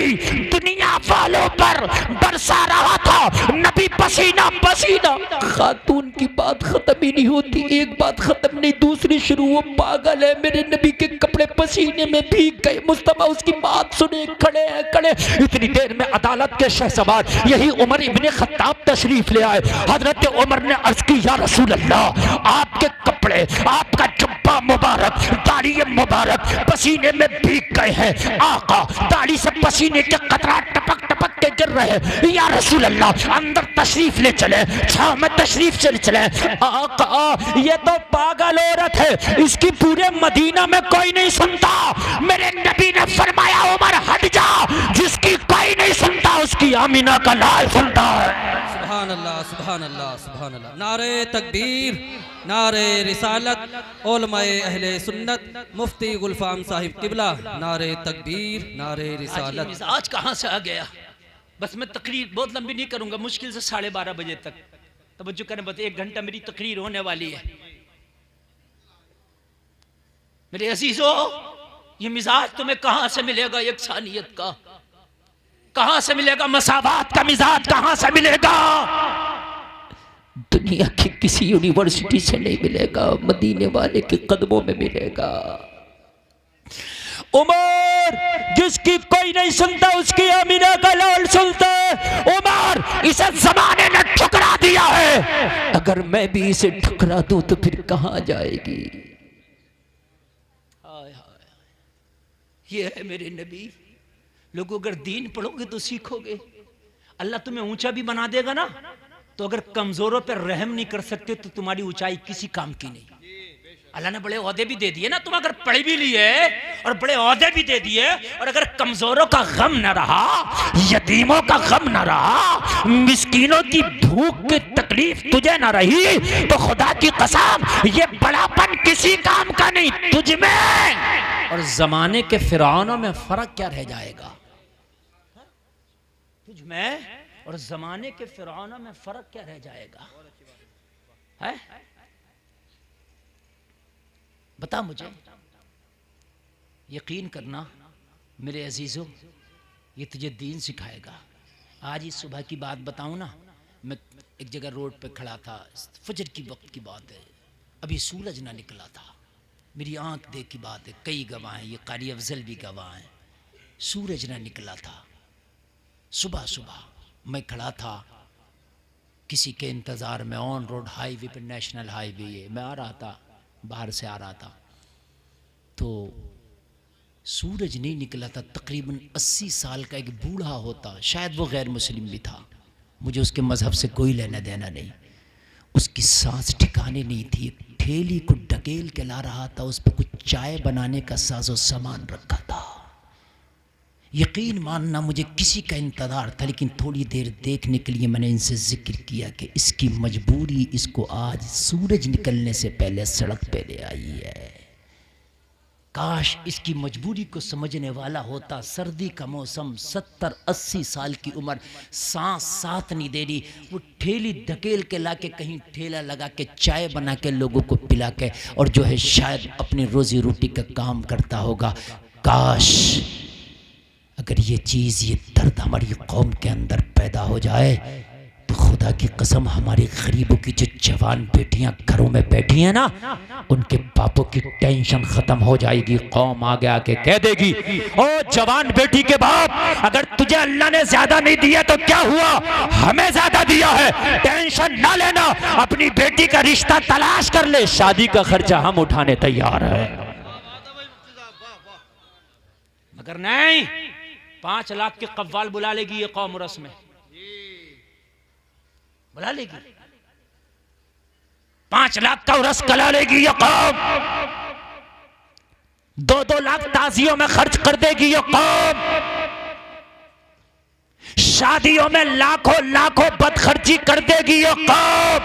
दुनिया वालों पर बरसा रहा था, नबी पसीना पसीना। खातून की बात खत्म ही नहीं होती, एक बात खत्म नहीं दूसरी शुरू। वो पागल है, मेरे नबी के कपड़े पसीने में भीग गए, मुस्तफा उसकी बात सुने खड़े हैं खड़े। इतनी देर में अदालत के शहसवार यही उमर इब्ने खत्ताब तशरीफ ले आए। हजरत उमर ने अर्ज की या रसूल अल्लाह, आपके कपड़े, आपका जुब्बा मुबारक, दाढ़ी मुबारक पसीने में भीग गए हैं। आका, दाढ़ी से पसीने के कतरा टपक टपक के गिर रहे। या रसूल अल्लाह, अंदर तशरीफ ले चले, छाव में तशरीफ चले चले। आका, ये तो पागल औरत है, इसकी पूरे मदीना में कोई नहीं सुनता। मेरे नबी ने फरमाया उमर हट जा, जिसकी कोई नहीं सुनता उसकी आमीना का लाल सुनता है। सुभान अल्लाह, सुभान अल्लाह, सुभान अल्लाह। नारे तकबीर, नारे रिसालत, उलमाए अहले सुन्नत, मुफ्ती गुलफाम साहिब किबला, नारे तकबीर, नारे रिसालत। आज कहाँ से आ गया? बस मैं तकरीर बहुत लंबी नहीं करूंगा, मुश्किल से 12:30 बजे तक तवज्जो करें, बस 1 घंटा मेरी तकरीर होने वाली है। मेरे अजीजों, ये मिजाज तुम्हें कहां से मिलेगा? यकसानियत का कहां से मिलेगा? मसावात का मिजाज कहां से मिलेगा? दुनिया की किसी यूनिवर्सिटी से नहीं मिलेगा, मदीने वाले के कदमों में मिलेगा। उमर, जिसकी कोई नहीं सुनता उसकी आमीना का लाल सुनता है। उमर, इसे जमाने ने ठुकरा दिया है, अगर मैं भी इसे ठुकरा दूं तो फिर कहां जाएगी? हाय हाय, ये है मेरे नबी। लोगों, अगर दीन पढ़ोगे तो सीखोगे। अल्लाह तुम्हें ऊंचा भी बना देगा ना, तो अगर कमजोरों पर रहम नहीं कर सकते तो तुम्हारी ऊंचाई किसी काम की नहीं। अल्लाह ने बड़े ओहदे भी दे दिए ना, तुम अगर पढ़ भी लिए और बड़े ओहदे भी दे दिए, और अगर कमजोरों का गम न रहा, यतीमों का गम न रहा, मिस्कीनों की भूख की तकलीफ तुझे न रही, तो खुदा की कसम ये बड़ापन किसी काम का नहीं, तुझ में और जमाने के फिरौनों में फर्क क्या रह जाएगा? तुझ में और जमाने के फिरौनों में फर्क क्या रह जाएगा? है? बता मुझे, यकीन करना मेरे अजीजों, ये तुझे दीन सिखाएगा। आज ही सुबह की बात बताऊं ना, मैं एक जगह रोड पे खड़ा था, फजर की वक्त की बात है, अभी सूरज ना निकला था, मेरी आंख देखी बात है, कई गवाह हैं, ये कारी अफजल भी गवाह हैं। सूरज ना निकला था, सुबह सुबह मैं खड़ा था किसी के इंतज़ार में, ऑन रोड हाईवे पे, नेशनल हाईवे ये मैं आ रहा था, बाहर से आ रहा था, तो सूरज नहीं निकला था। तकरीबन 80 साल का एक बूढ़ा होता, शायद वो गैर मुस्लिम भी था, मुझे उसके मज़हब से कोई लेना देना नहीं, उसकी सांस ठिकाने नहीं थी, एक ठेली को ढकेल के ला रहा था, उस पर कुछ चाय बनाने का साजो सामान रखा था। यकीन मानना मुझे किसी का इंतज़ार था, लेकिन थोड़ी देर देखने के लिए मैंने इनसे जिक्र किया कि इसकी मजबूरी इसको आज सूरज निकलने से पहले सड़क पे ले आई है। काश इसकी मजबूरी को समझने वाला होता। सर्दी का मौसम, 70-80 साल की उम्र, सांस साथ नहीं दे रही, वो ठेली धकेल के ला के कहीं ठेला लगा के चाय बना के लोगों को पिला के, और जो है शायद अपनी रोजी रोटी का काम करता होगा। काश अगर ये चीज़, ये दर्द हमारी कौम के अंदर पैदा हो जाए तो खुदा की कसम हमारी गरीबों की जो जवान बेटियां घरों में बैठी हैं ना, उनके बापों की टेंशन खत्म हो जाएगी। कौम आगे आके कह देगी, ओ जवान बेटी के बाप, अगर तुझे अल्लाह ने ज्यादा नहीं दिया तो क्या हुआ, हमें ज्यादा दिया है, टेंशन ना लेना, अपनी बेटी का रिश्ता तलाश कर ले, शादी का खर्चा हम उठाने तैयार है। मगर नहीं, 5 लाख के कव्वाल बुला लेगी ये कौम उर्स में, बुला लेगी, 5 लाख का उर्स कला लेगी ये कौम, 2-2 लाख ताजियों में खर्च कर देगी ये कौम, शादियों में लाखों लाखों बदखर्ची कर देगी ये कौम,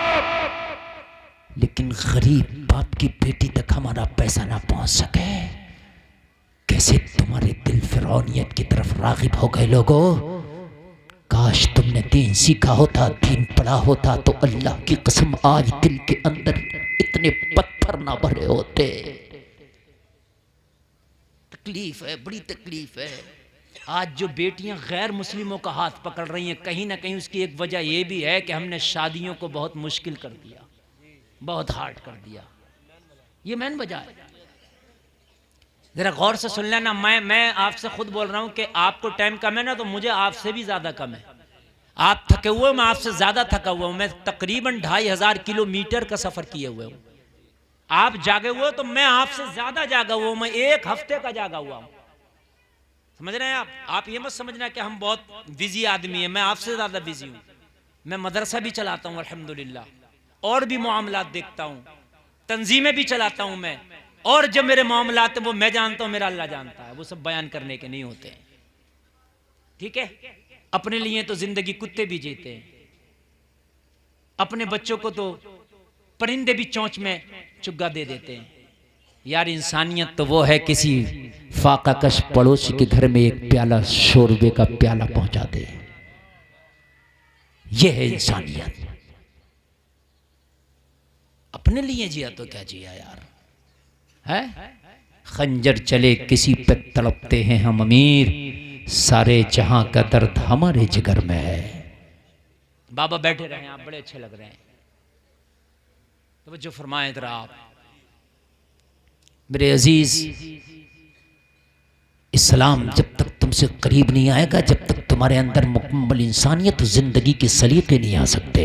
लेकिन गरीब बाप की बेटी तक हमारा पैसा ना पहुंच सके। कैसे तुम्हारे दिल फिरौनियत की तरफ रागिब हो गए लोगों। काश तुमने दीन सीखा होता, दीन पढ़ा होता, तो अल्लाह की कसम आज दिल के अंदर इतने पत्थर ना भरे होते। तकलीफ है, बड़ी तकलीफ है। आज जो बेटियां गैर मुस्लिमों का हाथ पकड़ रही हैं, कहीं ना कहीं उसकी एक वजह यह भी है कि हमने शादियों को बहुत मुश्किल कर दिया, बहुत हार्ड कर दिया। ये मेन वजह है। जरा गौर से सुन लेना, मैं आपसे खुद बोल रहा हूं कि आपको टाइम कम है ना, तो मुझे आपसे भी ज्यादा कम है। आप थके हुए, मैं आपसे ज्यादा थका हुआ हूं। मैं तकरीबन 2500 किलोमीटर का सफर किए हुए हूं। आप जागे हुए तो मैं आपसे ज्यादा जागा हुआ हूं। मैं 1 हफ्ते का जागा हुआ हूं। समझ रहे हैं आप ये मत समझना कि हम बहुत बिजी आदमी हैं। मैं आपसे ज्यादा बिजी हूं। मैं मदरसा भी चलाता हूं अल्हम्दुलिल्लाह, और भी मामलात देखता हूं, तंजीमें भी चलाता हूं मैं, और जब मेरे मामलात वो मैं जानता हूं, मेरा अल्लाह जानता है। वो सब बयान करने के नहीं होते, ठीक है। अपने लिए तो जिंदगी कुत्ते भी जीते हैं, अपने बच्चों को तो परिंदे भी चोंच में चुग्गा दे देते हैं। यार इंसानियत तो वो है किसी फाका कश पड़ोसी के घर में एक प्याला शोरबे का प्याला पहुंचा दे, ये है इंसानियत। अपने लिए जिया तो क्या जिया यार, है। खंजर चले किसी पे तड़पते हैं हम अमीर, सारे जहां का दर्द हमारे जिगर में है। बाबा बैठे रहे, आप बड़े अच्छे लग रहे हैं, तो जो फरमाए जरा आप। मेरे अजीज, इस्लाम जब तक तुमसे करीब नहीं आएगा, जब तक तुम्हारे अंदर मुकम्मल इंसानियत, जिंदगी के सलीके नहीं आ सकते।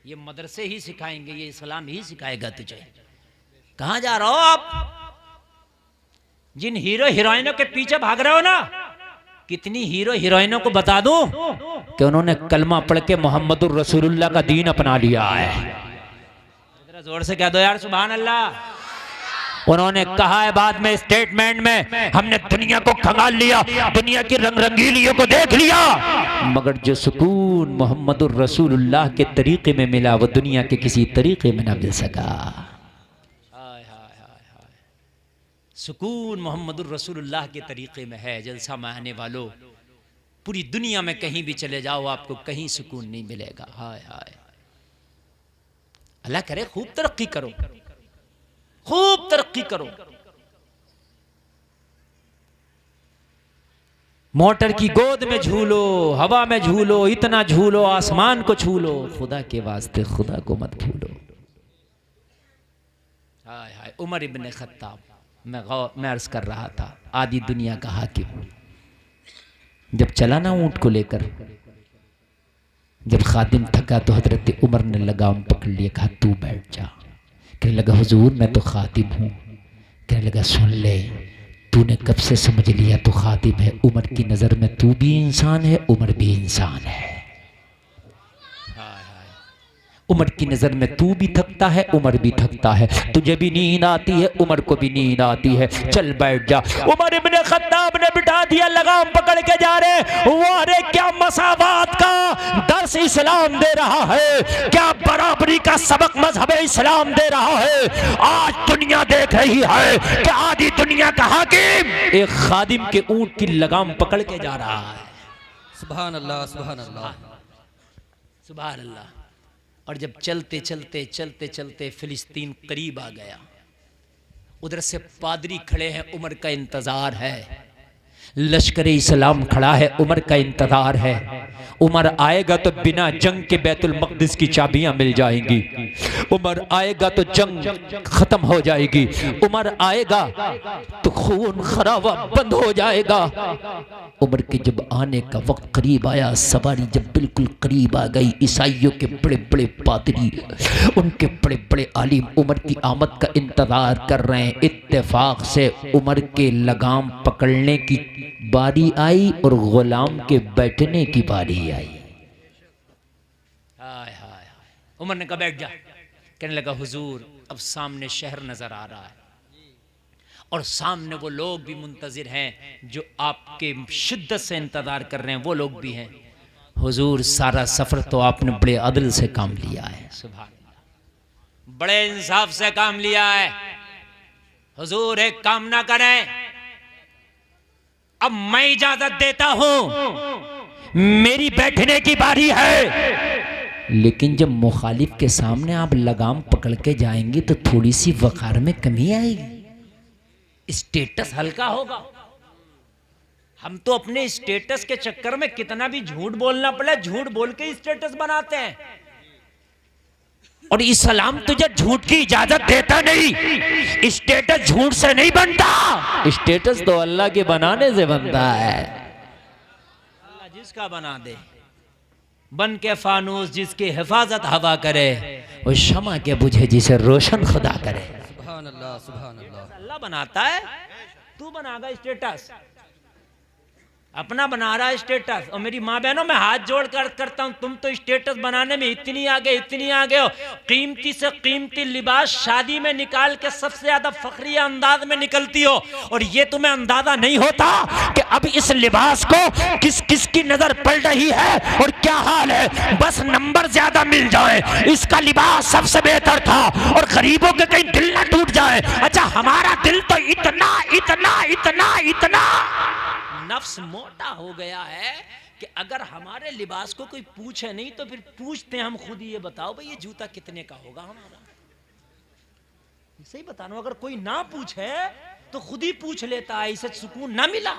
ये मदरसे ही सिखाएंगे, ये इस्लाम ही सिखाएगा तुझे। कहां जा रहे हो आप? जिन हीरो हीरोइनों के पीछे भाग रहे हो ना, कितनी हीरो हीरोइनों को बता दूं कि उन्होंने कलमा पढ़ के मोहम्मदुर रसूलुल्लाह का दीन अपना लिया है। जरा जोर से कह दो यार सुभान अल्लाह। उन्होंने कहा है बाद में स्टेटमेंट में, हमने दुनिया को खंगाल लिया, दुनिया की रंग रंगीलियों को देख लिया, मगर जो सुकून मोहम्मदुर रसूलुल्लाह के तरीके में मिला, वो दुनिया के किसी तरीके में ना मिल सका। सुकून मोहम्मदुर रसूलुल्लाह के तरीके में है। जलसा में आने वालों, पूरी दुनिया में कहीं भी चले जाओ, आपको कहीं सुकून नहीं मिलेगा। हाय हाय, अल्लाह करे खूब तरक्की करो, खूब तरक्की करो। मोटर की गोद में झूलो, हवा में झूलो, इतना झूलो, आसमान को छू लो, खुदा के वास्ते खुदा को मत भूलो। हाय हाय। हाय। उमर इब्न खत्ताब, मैं अर्ज कर रहा था, आधी दुनिया का हाकिम, जब चला ना ऊंट को लेकर, जब खादिम थका तो हजरत उमर ने लगाम पकड़ लिया, कहा तू बैठ जा। कहने लगा हुजूर मैं तो खादिम हूँ। कहने लगा सुन ले, तूने कब से समझ लिया तो खादिम है? उमर की नज़र में तू भी इंसान है, उमर भी इंसान है। उमर की नज़र में तू भी थकता है, उमर भी थकता है। तुझे भी नींद आती है, उमर को भी नींद आती है, चल बैठ जा। उमर इब्न खत्ताब ने बिठा दिया, लगाम पकड़ के जा रहे। वारे क्या मसावात का दर्स इस्लाम दे रहा है, क्या बराबरी का सबक मजहब इस्लाम दे रहा है। आज दुनिया देख रही है कि आधी दुनिया का हाकिम एक खादिम के ऊंट की लगाम पकड़ के जा रहा है। सुभान अल्लाह, सुभान अल्लाह, सुभान अल्लाह। और जब चलते चलते चलते चलते फिलिस्तीन करीब आ गया, उधर से पादरी खड़े हैं, उमर का इंतजार है। लश्कर इस्लाम खड़ा है, उमर का इंतजार है। उमर आएगा तो बिना जंग के बैतुल मक़दिस की चाबियां मिल जाएंगी। उमर आएगा तो जंग खत्म हो जाएगी। उमर आएगा तो खून खराबा बंद हो जाएगा। उमर के जब आने का वक्त करीब आया, सवारी जब बिल्कुल करीब आ गई, ईसाइयों के बड़े बड़े पादरी, उनके बड़े बड़े आलिम उमर की आमद का इंतजार कर रहे हैं। इत्तेफाक से उमर के लगाम पकड़ने की बारी आई और गुलाम के बैठने की बारी आई। हाय हाय, उमर ने कहा बैठ जा। कहने लगा हुजूर अब सामने शहर नजर आ रहा है और सामने वो लोग भी मुंतजिर हैं जो आपके शिद्दत से इंतजार कर रहे हैं, वो लोग भी हैं। हुजूर सारा सफर तो आपने बड़े अदल से काम लिया है, सुभान अल्लाह, बड़े इंसाफ से काम लिया है। हुजूर एक काम ना करें, अब मैं इजाजत देता हूं, मेरी बैठने की बारी है। लेकिन जब मुखालिफ के सामने आप लगाम पकड़ के जाएंगे तो थोड़ी सी वकार में कमी आएगी, स्टेटस हल्का होगा। हम तो अपने स्टेटस के चक्कर में कितना भी झूठ बोलना पड़े, झूठ बोल के स्टेटस बनाते हैं। और इस्लाम तुझे झूठ की इजाजत देता नहीं। स्टेटस झूठ से नहीं बनता, स्टेटस तो अल्लाह के बनाने से बनता है। अल्लाह जिसका बना दे, बन के फानूस जिसकी हिफाजत हवा करे, वो शमा के बुझे जिसे रोशन खुदा करे। सुभान अल्लाह, सुभान अल्लाह। अल्लाह बनाता है, तू बनागा स्टेटस, अपना बना रहा है स्टेटस। और मेरी माँ बहनों मैं हाथ जोड़ कर करता हूं, तुम तो स्टेटस बनाने में इतनी आगे हो। कीमती से कीमती लिबास शादी में निकाल के सबसे ज्यादा फखरी अंदाज में निकलती हो, और ये तुम्हें अंदाजा नहीं होता कि अब इस लिबास को किस किस की नजर पड़ रही है और क्या हाल है। बस नंबर ज्यादा मिल जाए, इसका लिबास सबसे बेहतर था, और गरीबों के कहीं दिल ना टूट जाए। अच्छा हमारा दिल तो इतना इतना इतना इतना नफ्स मोटा हो गया है कि अगर हमारे लिबास को कोई पूछे नहीं तो फिर पूछते हैं हम खुद ही। ये बताओ भाई ये जूता कितने का होगा हमारा, सही बता रहा हूं। अगर कोई ना पूछे तो खुद ही पूछ लेता है, इसे सुकून ना मिला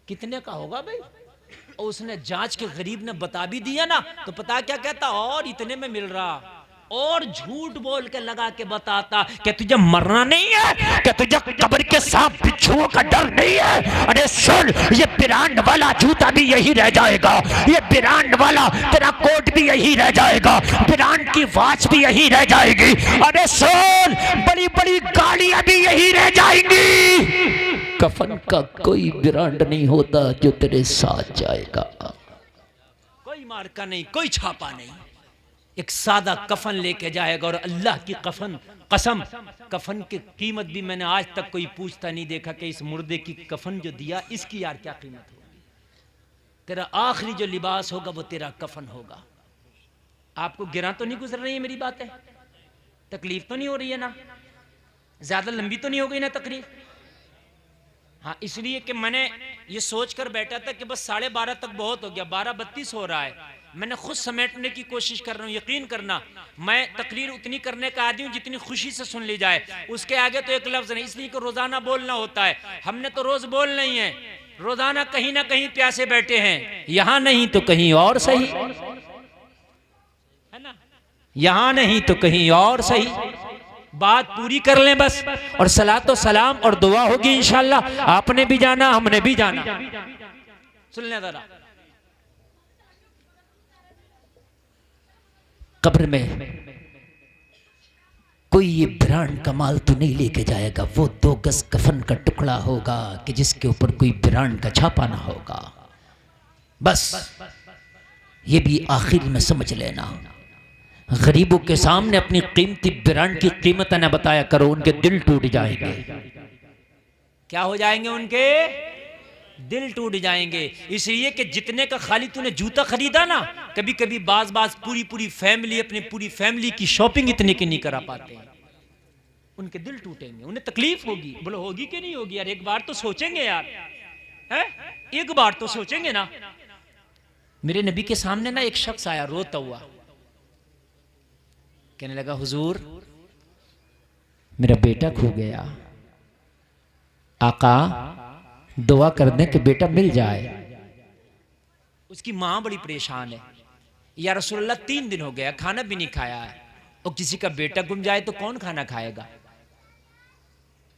कितने का होगा भाई। और उसने जांच के गरीब ने बता भी दिया ना तो पता क्या कहता, और इतने में मिल रहा, और झूठ बोल के लगा के बताता कि तुझे मरना नहीं है, कि तुझे कब्र के सांप बिच्छुओं का डर नहीं है। अरे सुन, ये ब्रांड वाला जूता भी यही रह जाएगा, ये ब्रांड वाला तेरा कोट भी यही रह जाएगा, ब्रांड की वॉच भी यही रह जाएगी। अरे सुन, बड़ी बड़ी गाड़ियां भी यही रह जाएंगी। कफन का कोई ब्रांड नहीं होता जो तेरे साथ जाएगा, कोई मार्का नहीं, कोई छापा नहीं। एक सादा कफन लेके जाएगा, और अल्लाह की कसम कफन की कीमत भी मैंने आज तक कोई पूछता नहीं देखा कि इस मुर्दे की कफन जो दिया इसकी यार क्या कीमत होगी। तेरा आखिरी जो लिबास होगा वो तेरा कफन होगा। आपको गिरा तो नहीं गुजर रही है मेरी बातें, तकलीफ तो नहीं हो रही है ना, ज्यादा लंबी तो नहीं हो गई ना तकलीफ। हाँ, इसलिए कि मैंने ये सोच कर बैठा था कि बस 12:30 तक बहुत हो गया, 12:32 हो रहा है। मैंने खुद समेटने की कोशिश कर रहा हूँ। यकीन करना मैं तकरीर उतनी करने का आदमी हूँ जितनी खुशी से सुन ली जाए, उसके आगे तो एक लफ्ज नहीं, इसलिए कि रोजाना बोलना होता है। हमने तो रोज बोल नहीं है, रोजाना कहीं ना कहीं प्यासे बैठे हैं, यहाँ नहीं तो कहीं और सही है ना, यहाँ नहीं तो कहीं और सही। बात पूरी कर लें बस, और सलात व सलाम और दुआ होगी इंशाअल्लाह। आपने भी जाना, हमने भी जाना। सुन लें जरा, कब्र में कोई ये ब्रांड का माल तो नहीं लेके जाएगा। वो 2 गज कफन का टुकड़ा होगा कि जिसके ऊपर कोई ब्रांड का छापा ना होगा। बस ये भी आखिर में समझ लेना। गरीबों के सामने अपनी कीमती ब्रांड की कीमत न बताया करो, उनके दिल टूट जाएंगे। क्या हो जाएंगे? उनके दिल टूट जाएंगे। इसलिए कि जितने का खाली तूने जूता खरीदा ना, कभी कभी बाज पूरी फैमिली, अपनी पूरी फैमिली की शॉपिंग इतने की नहीं करा पाते। उनके दिल टूटेंगे, उन्हें तकलीफ होगी। बोलो होगी कि नहीं होगी यार? एक बार तो सोचेंगे यार, है? एक बार तो सोचेंगे ना। मेरे नबी के सामने ना एक शख्स आया रोता हुआ, कहने लगा हुजूर मेरा बेटा खो गया, आका दुआ कर दें कि बेटा मिल जाए। उसकी मां बड़ी परेशान है, या रसूलल्लाह 3 दिन हो गया खाना भी नहीं खाया है, और किसी का बेटा गुम जाए तो कौन खाना खाएगा?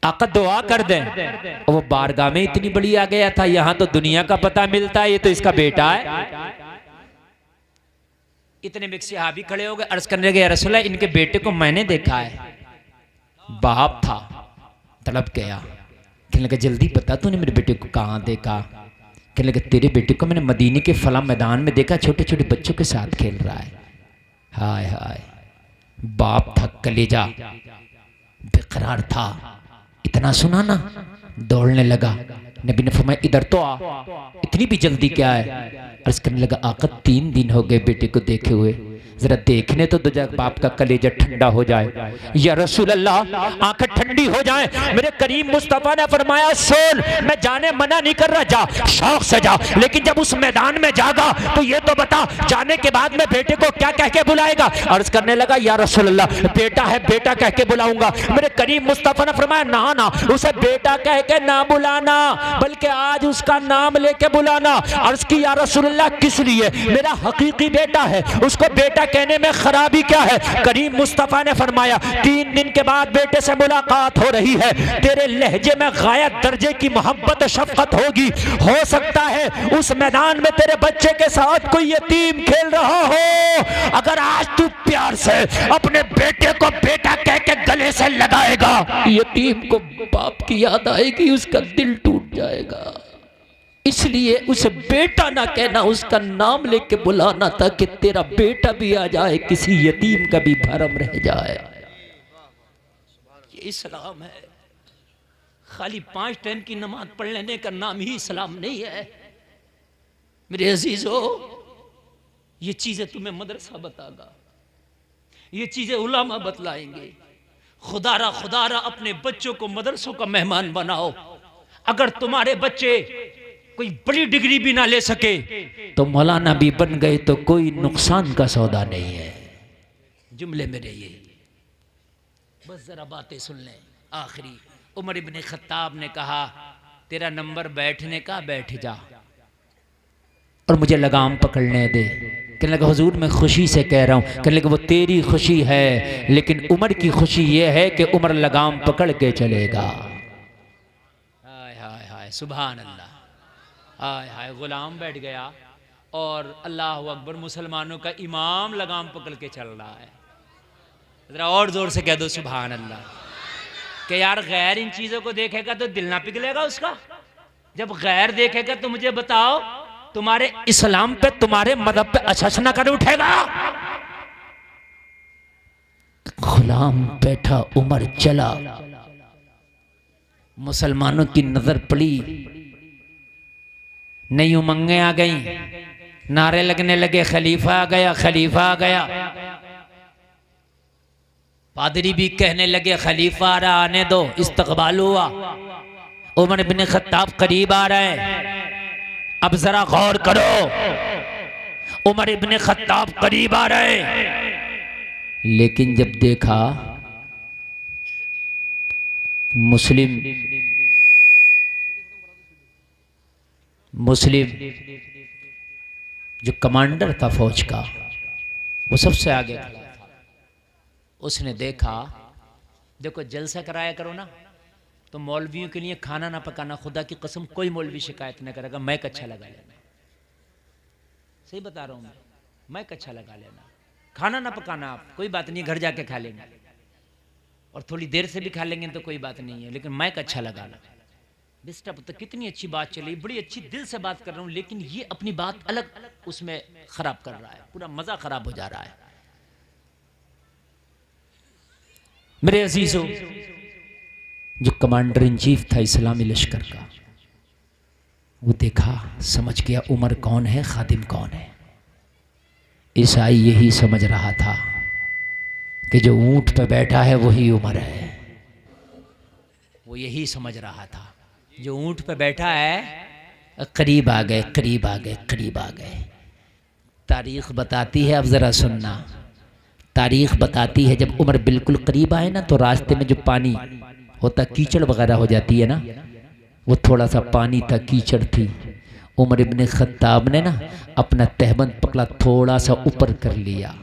आका दुआ कर दें। और वो बारगाह में इतनी बड़ी आ गया था, यहां तो दुनिया का पता मिलता है, ये तो इसका बेटा है। इतने में सहाबी खड़े हो गए, अर्ज करने लगे या रसूलल्लाह इनके बेटे को मैंने देखा है। बाप था, तड़प गया, कहने लगा जल्दी बता तूने मेरे बेटे को कहाँ देखा? कहने लगा तेरे बेटे को मैंने मदीने के फला मैदान में देखा, छोटे छोटे बच्चों के साथ खेल रहा है। हाय हाय, बाप था, कलेजा बेकरार था। इतना सुना ना, दौड़ने लगा। नबी ने फरमाया इधर तो आ, इतनी भी जल्दी क्या है? अर्ज करने लगा आका 3 दिन हो गए बेटे को देखे हुए, जरा देखने तो दो, बाप का कलेजा ठंडा हो जाए। या रसूल अल्लाह आंखें ठंडी हो जाए। मेरे करीम मुस्तफा ने फरमाया सुन, मैं जाने मना नहीं कर रहा, जा शौक से जा, लेकिन जब उस मैदान में जागा तो ये तो बता जाने के बाद में बेटे को क्या कह के बुलाएगा? अर्ज करने लगा या रसूल अल्लाह बेटा है, बेटा कह के बुलाऊंगा। मेरे करीम मुस्तफा ने फरमाया ना ना, उसे बेटा कह के ना बुलाना, बल्कि आज उसका नाम लेके बुलाना। अर्ज की या रसूल अल्लाह किस लिए? मेरा हकीकी बेटा है, उसको बेटा कहने में खराबी क्या है? करीम मुस्तफा ने फरमाया 3 दिन के बाद बेटे से मुलाकात हो रही है, तेरे लहजे में गायत दर्जे की मोहब्बत शफकत होगी। हो सकता है उस मैदान में तेरे बच्चे के साथ कोई यतीम खेल रहा हो। अगर आज तू प्यार से अपने बेटे को बेटा कह के गले से लगाएगा, यतीम को बाप की याद आएगी, उसका दिल टूट जाएगा। इसलिए उसे बेटा ना कहना, उसका नाम लेके बुलाना, ताकि तेरा बेटा भी आ जाए, किसी यतीम का भी भरम रह जाए। ये इस्लाम है। खाली 5 टाइम की नमाज पढ़ लेने का नाम ही इस्लाम नहीं है मेरे अजीजों। ये चीजें तुम्हें मदरसा बतागा, ये चीजें उलामा बतलाएंगे। खुदारा अपने बच्चों को मदरसों का मेहमान बनाओ। अगर तुम्हारे बच्चे कोई बड़ी डिग्री भी ना ले सके तो मौलाना भी बन गए तो कोई नुकसान का सौदा नहीं है। जुमले मेरे ये, बस जरा बातें सुन लें। आखिरी उमर इब्ने खत्ताब ने कहा तेरा नंबर बैठने का, बैठ जा और मुझे लगाम पकड़ने दे। कहने लगा हुजूर मैं खुशी से कह रहा हूँ। कहने लगा वो तेरी खुशी है, लेकिन उमर की खुशी ये है कि उमर लगाम पकड़ के चलेगा। हाय हाय हाय, सुभान अल्लाह। हाय हाय, गुलाम बैठ गया और अल्लाह अकबर, मुसलमानों का इमाम लगाम पकड़ के चल रहा है। जरा और जोर से कह दो सुभान अल्लाह। कि यार गैर इन चीजों को देखेगा तो दिल ना पिघलेगा उसका? जब गैर देखेगा तो मुझे बताओ तुम्हारे इस्लाम पे, तुम्हारे मदहब पे अचछ ना कर उठेगा? गुलाम बैठा, उमर चला, मुसलमानों की नजर पड़ी, नई उमंगें आ गई, नारे लगने लगे खलीफा आ गया, खलीफा आ गया। पादरी भी कहने लगे खलीफा आ रहा, आने दो। इस्तकबाल हुआ, उमर इब्ने खत्ताब करीब आ रहे हैं। अब जरा गौर करो, उमर इब्ने खत्ताब करीब आ रहे हैं, लेकिन जब देखा मुस्लिम जो कमांडर था फौज का, वो सबसे आगे खड़ा था। उसने देखा देखो जलसा कराया करो ना, तो मौलवियों के लिए खाना ना पकाना, खुदा की कसम कोई मौलवी शिकायत न करेगा। मैक अच्छा लगा लेना, सही बता रहा हूँ मैं, मैक अच्छा लगा लेना। खाना ना पकाना आप, कोई बात नहीं, घर जाके खा लेंगे और थोड़ी देर से भी खा लेंगे तो कोई बात नहीं है, लेकिन मैक अच्छा लगाना। डिस्टर्ब तो कितनी अच्छी बात चली, बड़ी अच्छी दिल से बात कर रहा हूँ, लेकिन ये अपनी बात अलग उसमें खराब कर रहा है, पूरा मजा खराब हो जा रहा है। मेरे अजीजों, जो कमांडर इन चीफ था इस्लामी लश्कर का, वो देखा, समझ गया उमर कौन है, खादिम कौन है। ईसाई यही समझ रहा था कि जो ऊंट पे बैठा है वही उमर है, वो यही समझ रहा था। जो ऊंट पे बैठा है, करीब आ गए, करीब आ गए, करीब आ गए। तारीख बताती है, अब ज़रा सुनना, तारीख बताती है जब उमर बिल्कुल करीब आए ना, तो रास्ते में जो पानी होता, कीचड़ वगैरह हो जाती है ना, वो थोड़ा सा पानी था, कीचड़ थी। उमर इब्ने खत्ताब ने ना अपना तहबंद पकड़ा, थोड़ा सा ऊपर कर लिया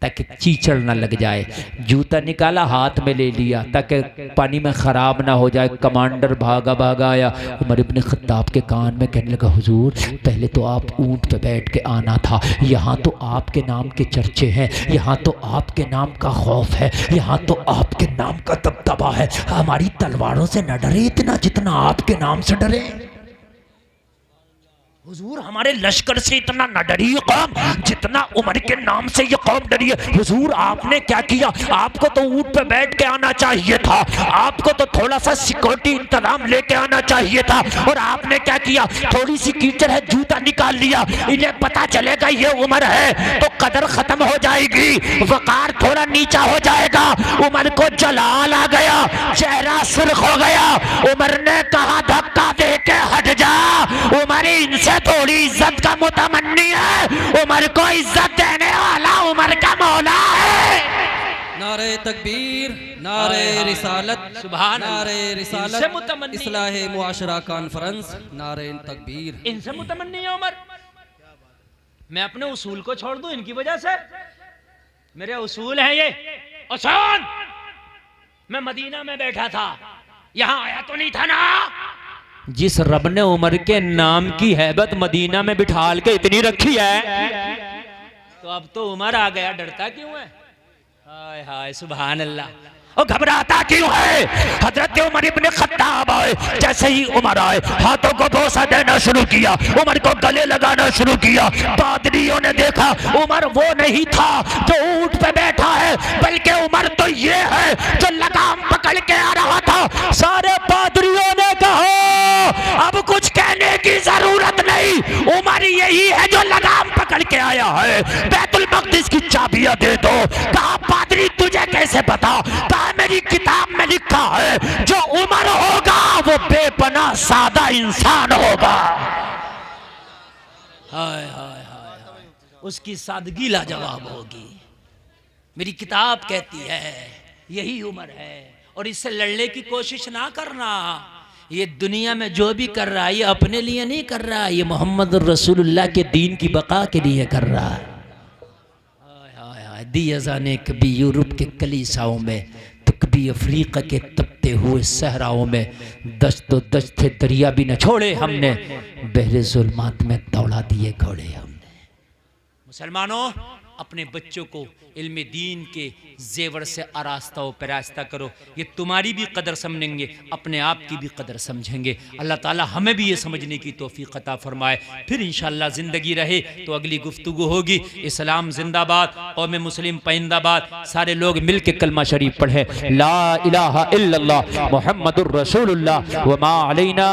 ताकि कीचड़ ना लग जाए। जूता निकाला, हाथ में ले लिया ताकि पानी में ख़राब ना हो जाए। कमांडर भागा भागा आया, उमर इब्ने खत्ताब के कान में कहने लगा, हुजूर पहले तो आप ऊंट पे बैठ के आना था, यहाँ तो आपके नाम के चर्चे हैं, यहाँ तो आपके नाम का खौफ है, यहाँ तो आपके नाम का दबदबा है। हमारी तलवारों से न डरे इतना जितना आपके नाम से डरे। हुजूर हमारे लश्कर से इतना न डरी ये कौम जितना उमर के नाम से ये कौम डरी है। हुजूर आपने क्या किया, आपको तो ऊंट पे बैठ के आना चाहिए था, आपको तो थोड़ा सा सिक्योरिटी इंतजाम लेके आना चाहिए था, और आपने क्या किया, थोड़ी सी कीचड़ है, जूता निकाल लिया। इन्हें पता चलेगा ये उमर है तो कदर खत्म हो जाएगी, वकार थोड़ा नीचा हो जाएगा। उमर को जलाल आ गया, चेहरा सुर्ख हो गया। उमर ने कहा, धक्का दे के हट जा, उमर इनसे थोड़ी इज्जत का मुतमन्नी है, उमर को इज्जत देने वाला उमर का मौला है। नारे तकबीर, नारे रिसालत, सुभान नारे रिसालत, इनसे मुतमन्नी, इस्लाहे मुआशरा कॉन्फ्रेंस, नारे तकबीर। इनसे मुतमन्नी है उमर। मैं अपने उसूल को छोड़ दूं इनकी वजह से? मेरे उसूल हैं ये। उसूल, मैं मदीना में बैठा था, यहां आया तो नहीं था ना। जिस रब ने उमर के नाम की हैबत मदीना में बिठाल के इतनी रखी है, तो अब तो उमर आ गया, डरता क्यों है? हाय हाय सुभान अल्लाह। और घबराता क्यों है? हजरत उमर इब्ने खत्ताब आए, जैसे ही उमर आए हाथों को बोसा देना शुरू किया, उमर को गले लगाना शुरू किया। पादरियों ने देखा उमर वो नहीं था जो ऊंट पे बैठा है, बल्कि उमर तो ये है जो लगाम पकड़ के आ रहा था। सारे पादरियों ने कहा अब कुछ कहने की जरूरत नहीं, उमर यही है जो लगाम पकड़ के आया है। बैतुल मक़दिस की चाबियां दे दो। कहा पादरी तुझे कैसे पता? कहा मेरी किताब में लिखा है जो उमर होगा वो बेपनाह सादा इंसान होगा। हाय हाय हाय, उसकी सादगी लाजवाब होगी। मेरी किताब कहती है यही उमर है, और इससे लड़ने की कोशिश ना करना। ये दुनिया में जो भी कर रहा है ये अपने लिए नहीं कर रहा, ये मोहम्मद रसूलुल्लाह के दीन की बका के लिए कर रहा है। दी अज़ाने कभी यूरोप के कलीसाओं में, तो कभी अफ्रीका के तपते हुए सहराओं में। दश्तो दश्ते दरिया भी न छोड़े हमने, बहरे ज़ुल्मात में दौड़ा दिए घोड़े हमने। मुसलमानों, अपने बच्चों को इल्म दीन के जेवर से आरास्ता व परास्ता करो, ये तुम्हारी भी कदर समझेंगे, अपने आप की भी कदर समझेंगे। अल्लाह ताला हमें भी ये समझने की तौफीक अता फरमाए। फिर इंशाअल्लाह ज़िंदगी रहे तो अगली गुफ्तगू होगी। इस्लाम जिंदाबाद, कौम मुस्लिम पाइंदाबाद। सारे लोग मिल के कलमा शरीफ पढ़े, ला इलाहा इल्लल्लाह मुहम्मदुर रसूलुल्लाह व मा अलैना।